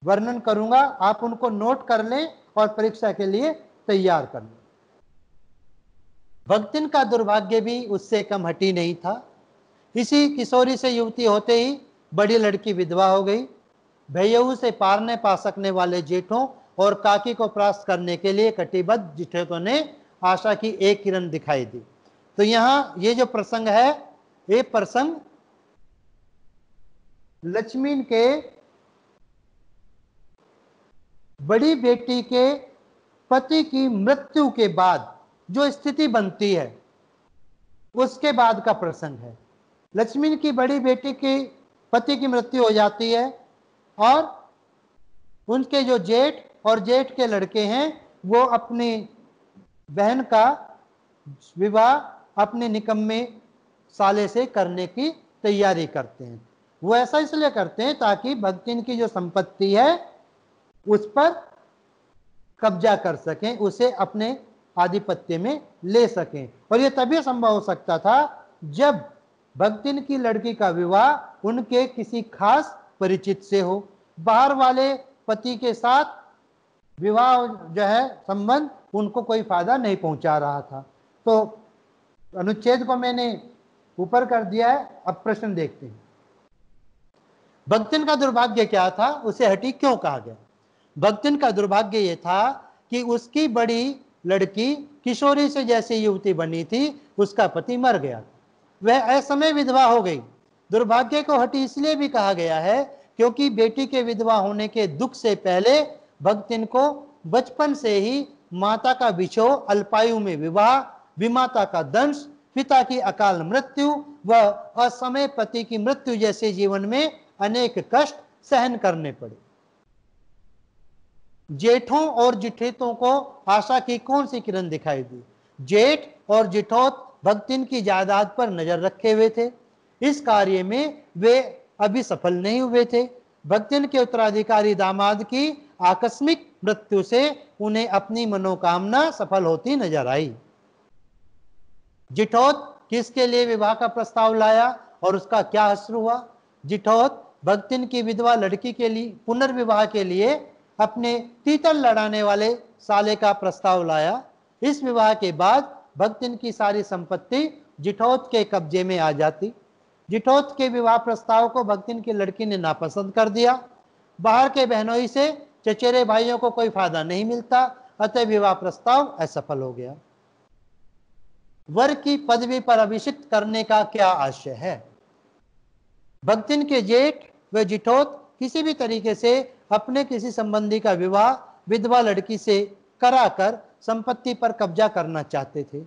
वर्णन करूंगा, आप उनको नोट कर लें और परीक्षा के लिए तैयार कर लें। भक्तिन का दुर्भाग्य भी उससे कम हटी नहीं था। इसी किशोरी से युवती होते ही बड़ी लड़की विधवा हो गई। भैयऊ से पार न पा सकने वाले जेठों और काकी को प्राप्त करने के लिए कटिबद्ध जिठेतों ने आशा की एक किरण दिखाई दी। तो यहाँ ये जो प्रसंग है, ये प्रसंग लक्ष्मी के बड़ी बेटी के पति की मृत्यु के बाद जो स्थिति बनती है उसके बाद का प्रसंग है। लक्ष्मी की बड़ी बेटी के पति की मृत्यु हो जाती है और उनके जो जेठ और जेठ के लड़के हैं वो अपनी बहन का विवाह अपने निकम्मे साले से करने की तैयारी करते हैं। वो ऐसा इसलिए करते हैं ताकि भक्तिन की जो संपत्ति है उस पर कब्जा कर सकें, उसे अपने आधिपत्य में ले सकें। और यह तभी संभव हो सकता था जब भक्तिन की लड़की का विवाह उनके किसी खास परिचित से हो। बाहर वाले पति के साथ विवाह जो है संबंध उनको कोई फायदा नहीं पहुंचा रहा था। तो अनुच्छेद को मैंने ऊपर कर दिया है, अब प्रश्न देखते हैं। भक्तिन का दुर्भाग्य क्या था, उसे हठी क्यों कहा गया? भक्तिन का दुर्भाग्य यह था कि उसकी बड़ी लड़की किशोरी से जैसी युवती बनी थी, उसका पति मर गया, वह असमय विधवा हो गई। दुर्भाग्य को हठी इसलिए भी कहा गया है क्योंकि बेटी के विधवा होने के दुख से पहले भक्तिन को बचपन से ही माता का विछोह, अल्पायु में विवाह, विमाता का दंश, पिता की अकाल मृत्यु व असमय पति की मृत्यु जैसे जीवन में अनेक कष्ट सहन करने पड़े। जेठों और जिठेतों को आशा की कौन सी किरण दिखाई दी? जेठ और जिठोत भक्तिन की जायदाद पर नजर रखे हुए थे। इस कार्य में वे अभी सफल नहीं हुए थे। भक्तिन के उत्तराधिकारी दामाद की आकस्मिक मृत्यु से उन्हें अपनी मनोकामना सफल होती नजर आई। जिठौत किसके लिए विवाह का प्रस्ताव लाया और उसका क्या असर हुआ? जिठौत भक्तिन की विधवा लड़की के लिए पुनर्विवाह के लिए अपने तीतर लड़ाने वाले साले का प्रस्ताव लाया। इस विवाह के बाद भक्तिन की सारी संपत्ति जिठौत के कब्जे में आ जाती। जिठौत के विवाह प्रस्ताव को भक्तिन की लड़की ने नापसंद कर दिया। बाहर के बहनोई से चचेरे भाइयों को कोई फायदा नहीं मिलता, अतः विवाह प्रस्ताव असफल हो गया। वर की पदवी पर अभिषिक्त करने का क्या आशय है? भक्तिन के जेठ व जिठौत किसी भी तरीके से अपने किसी संबंधी का विवाह विधवा लड़की से कराकर संपत्ति पर कब्जा करना चाहते थे।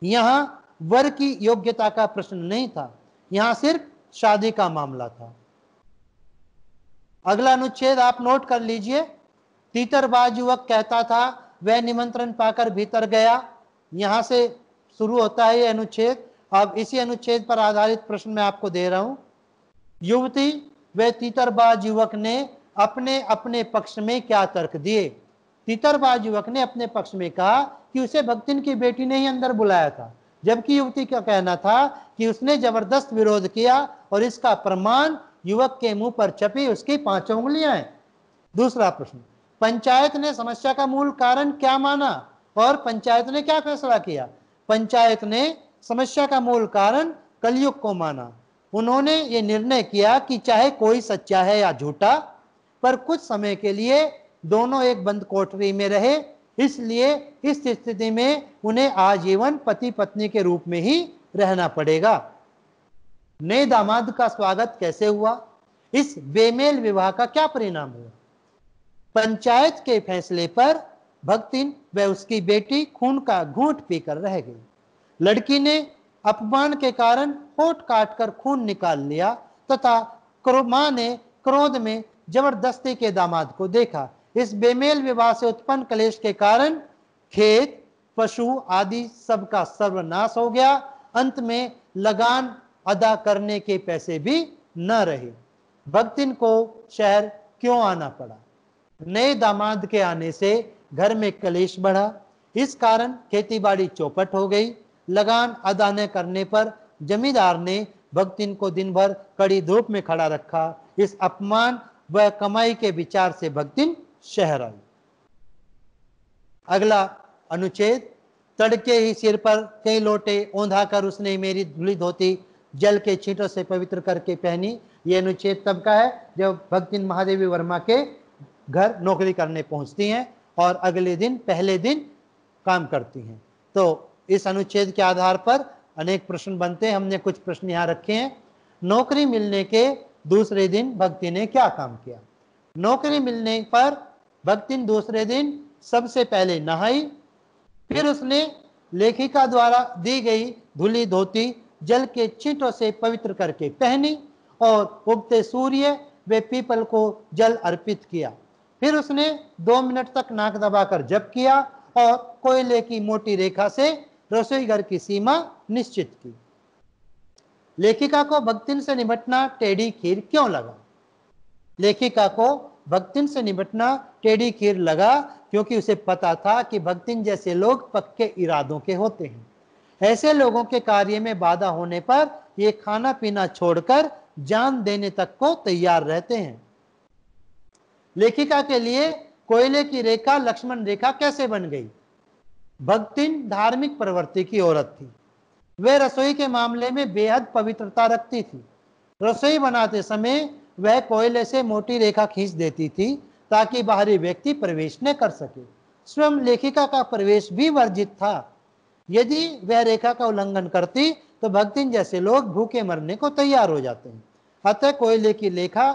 यहाँ वर की योग्यता का प्रश्न नहीं था, यहाँ सिर्फ शादी का मामला था। अगला अनुच्छेद आप नोट कर लीजिए। तीतरबाज युवक कहता था वह निमंत्रण पाकर भीतर गया। यहां से शुरू होता है यह अनुच्छेद। अब इसी अनुच्छेद पर आधारित प्रश्न मैं आपको दे रहा हूं। युवती व तीतरबाज युवक ने अपने अपने पक्ष में क्या तर्क दिए? तीतरबाज युवक ने अपने पक्ष में कहा कि उसे भक्तिन की बेटी ने ही अंदर बुलाया था, जबकि युवती का कहना था कि उसने जबरदस्त विरोध किया और इसका प्रमाण युवक के मुंह पर छपी उसकी 5 उंगलियां हैं। दूसरा प्रश्न, पंचायत ने समस्या का मूल कारण क्या माना और पंचायत ने क्या फैसला किया? पंचायत ने समस्या का मूल कारण कलयुग को माना। उन्होंने ये निर्णय किया कि चाहे कोई सच्चा है या झूठा, पर कुछ समय के लिए दोनों एक बंद कोठरी में रहे। इसलिए इस स्थिति में उन्हें आजीवन पति पत्नी के रूप में ही रहना पड़ेगा। नए दामाद का स्वागत कैसे हुआ? इस बेमेल विवाह का क्या परिणाम हुआ? पंचायत के फैसले पर भक्तिन व उसकी बेटी खून का घूंट पीकर रह गई। लड़की ने अपमान के कारण होठ काटकर खून निकाल लिया तथा मां ने क्रोध में जबरदस्ती के दामाद को देखा। इस बेमेल विवाह से उत्पन्न क्लेश के कारण खेत, पशु आदि सबका सर्वनाश हो गया। अंत में लगान अदा करने के पैसे भी न रहे। भक्तिन को शहर क्यों आना पड़ा? नए दामाद के आने से घर में क्लेश बढ़ा। इस कारण खेतीबाड़ी चौपट हो गई। लगान अदा न करने पर जमींदार ने भक्तिन को दिन भर कड़ी धूप में खड़ा रखा। इस अपमान व कमाई के विचार से भक्तिन शहर आई। अगला अनुच्छेद, तड़के ही सिर पर कई लोटे औंधा कर उसने मेरी धुली धोती जल के छींटों से पवित्र करके पहनी। यह अनुच्छेद तब का है जब भक्तिन महादेवी वर्मा के घर नौकरी करने पहुंचती हैं और अगले दिन पहले दिन काम करती हैं। तो इस अनुच्छेद के आधार पर अनेक प्रश्न बनते हैं। हमने कुछ प्रश्न यहाँ रखे हैं। नौकरी मिलने के दूसरे दिन भक्ति ने क्या काम किया? नौकरी मिलने पर भक्तिन दूसरे दिन सबसे पहले नहाई, फिर उसने लेखिका द्वारा दी गई धुली धोती जल के छींटों से पवित्र करके पहनी और उगते सूर्य व पीपल को जल अर्पित किया। फिर उसने 2 मिनट तक नाक दबाकर जप किया और कोयले की मोटी रेखा से रसोई घर की सीमा निश्चित की। लेखिका को भक्तिन से निपटना टेढ़ी खीर क्यों लगा? लेखिका को भक्तिन से निपटना टेढ़ी खीर लगा क्योंकि उसे पता था कि भक्तिन जैसे लोग पक्के इरादों के होते हैं। ऐसे लोगों के कार्य में बाधा होने पर ये खाना पीना छोड़कर जान देने तक को तैयार रहते हैं। लेखिका के लिए कोयले की रेखा लक्ष्मण रेखा कैसे बन गई? भक्तिन धार्मिक प्रवृत्ति की औरत थी। वह रसोई के मामले में बेहद पवित्रता रखती थी। रसोई बनाते समय वह कोयले से मोटी रेखा खींच देती थी ताकि बाहरी व्यक्ति प्रवेश न कर सके। स्वयं लेखिका का प्रवेश भी वर्जित था। यदि वह रेखा का उल्लंघन करती तो भक्तिन जैसे लोग भूखे मरने को तैयार हो जाते हैं। अतः कोयले की रेखा,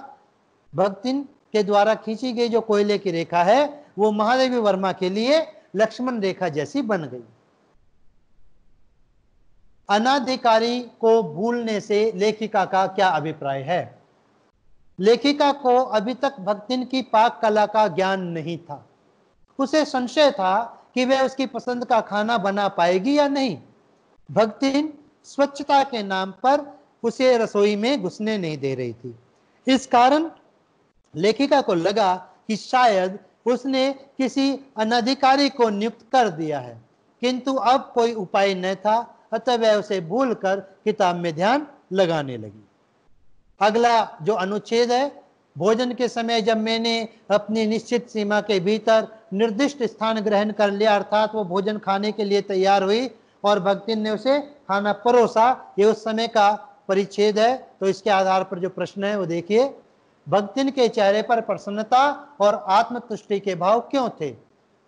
भक्तिन के द्वारा खींची गई जो कोयले की रेखा है वो महादेवी वर्मा के लिए लक्ष्मण रेखा जैसी बन गई। अनाधिकारी को भूलने से लेखिका का क्या अभिप्राय है? लेखिका को अभी तक भक्तिन की पाक कला का ज्ञान नहीं था। उसे संशय था कि वह उसकी पसंद का खाना बना पाएगी या नहीं। भक्तिन स्वच्छता के नाम पर उसे रसोई में घुसने नहीं दे रही थी। इस कारण लेखिका को लगा कि शायद उसने किसी अनधिकारी को नियुक्त कर दिया है, किंतु अब कोई उपाय न था। अतः वह उसे भूलकर किताब में ध्यान लगाने लगी। अगला जो अनुच्छेद है, भोजन के समय जब मैंने अपनी निश्चित सीमा के भीतर निर्दिष्ट स्थान ग्रहण कर लिया, अर्थात वो भोजन खाने के लिए तैयार हुई और भक्तिन ने उसे खाना परोसा, ये उस समय का परिच्छेद है। तो इसके आधार पर जो प्रश्न है वो देखिए। भक्तिन के चेहरे पर प्रसन्नता और आत्मतुष्टि के भाव क्यों थे?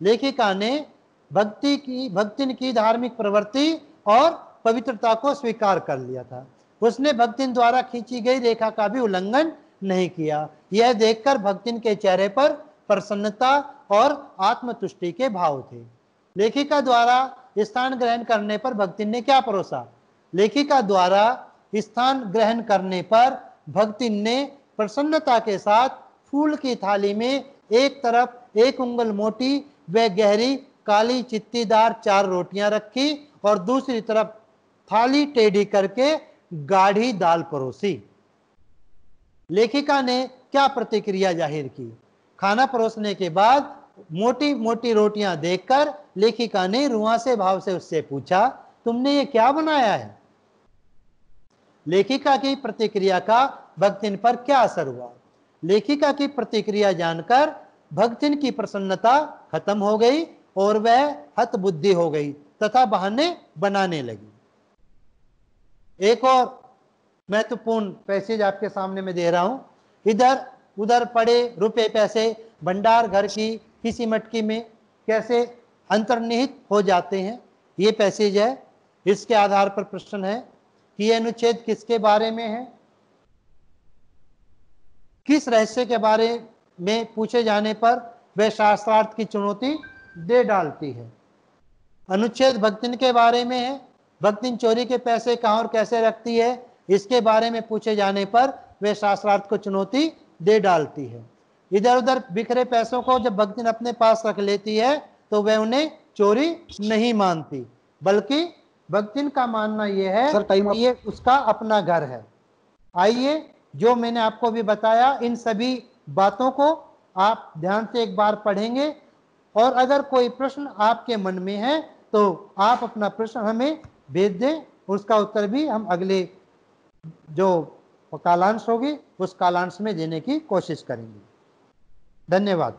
लेखिका ने भक्तिन की धार्मिक प्रवृत्ति और पवित्रता को स्वीकार कर लिया था। उसने भक्तिन द्वारा खींची गई रेखा का भी उल्लंघन नहीं किया। यह देखकर भक्तिन के चेहरे पर प्रसन्नता और आत्मतुष्टि के भाव थे। लेखिका द्वारा स्थान ग्रहण करने पर भक्तिन ने क्या परोसा? लेखिका द्वारा स्थान ग्रहण करने पर भक्तिन ने प्रसन्नता के साथ फूल की थाली में एक तरफ 1 उंगल मोटी व गहरी काली चित्तीदार 4 रोटियां रखी और दूसरी तरफ थाली टेढ़ी करके गाढ़ी दाल परोसी। लेखिका ने क्या प्रतिक्रिया जाहिर की? खाना परोसने के बाद मोटी मोटी रोटियां देखकर लेखिका ने रुआंसे भाव से उससे पूछा, तुमने ये क्या बनाया है? लेखिका की प्रतिक्रिया का भक्तिन पर क्या असर हुआ? लेखिका की प्रतिक्रिया जानकर भक्तिन की प्रसन्नता खत्म हो गई और वह हतबुद्धि हो गई तथा बहाने बनाने लगी। एक और महत्वपूर्ण पैसेज आपके सामने में दे रहा हूं। इधर उधर पड़े रुपए पैसे भंडार घर की किसी मटकी में कैसे अंतर्निहित हो जाते हैं। ये पैसेज है, इसके आधार पर प्रश्न है कि ये अनुच्छेद किसके बारे में है। किस रहस्य के बारे में पूछे जाने पर वह शास्त्रार्थ की चुनौती दे डालती है। अनुच्छेद भक्तिन के बारे में है, भक्तिन चोरी के पैसे कहाँ और कैसे रखती है, इसके बारे में पूछे जाने पर वह शास्त्रार्थ को चुनौती दे डालती है। इधर उधर बिखरे पैसों को जब भक्तिन अपने पास रख लेती है तो वह उन्हें चोरी नहीं मानती, बल्कि भक्तिन का मानना यह है कि ये उसका अपना घर है। आइए, जो मैंने आपको भी बताया, इन सभी बातों को आप ध्यान से एक बार पढ़ेंगे, और अगर कोई प्रश्न आपके मन में है तो आप अपना प्रश्न हमें भेज दें, उसका उत्तर भी हम अगले जो कालांश होगी उस कालांश में देने की कोशिश करेंगे। धन्यवाद।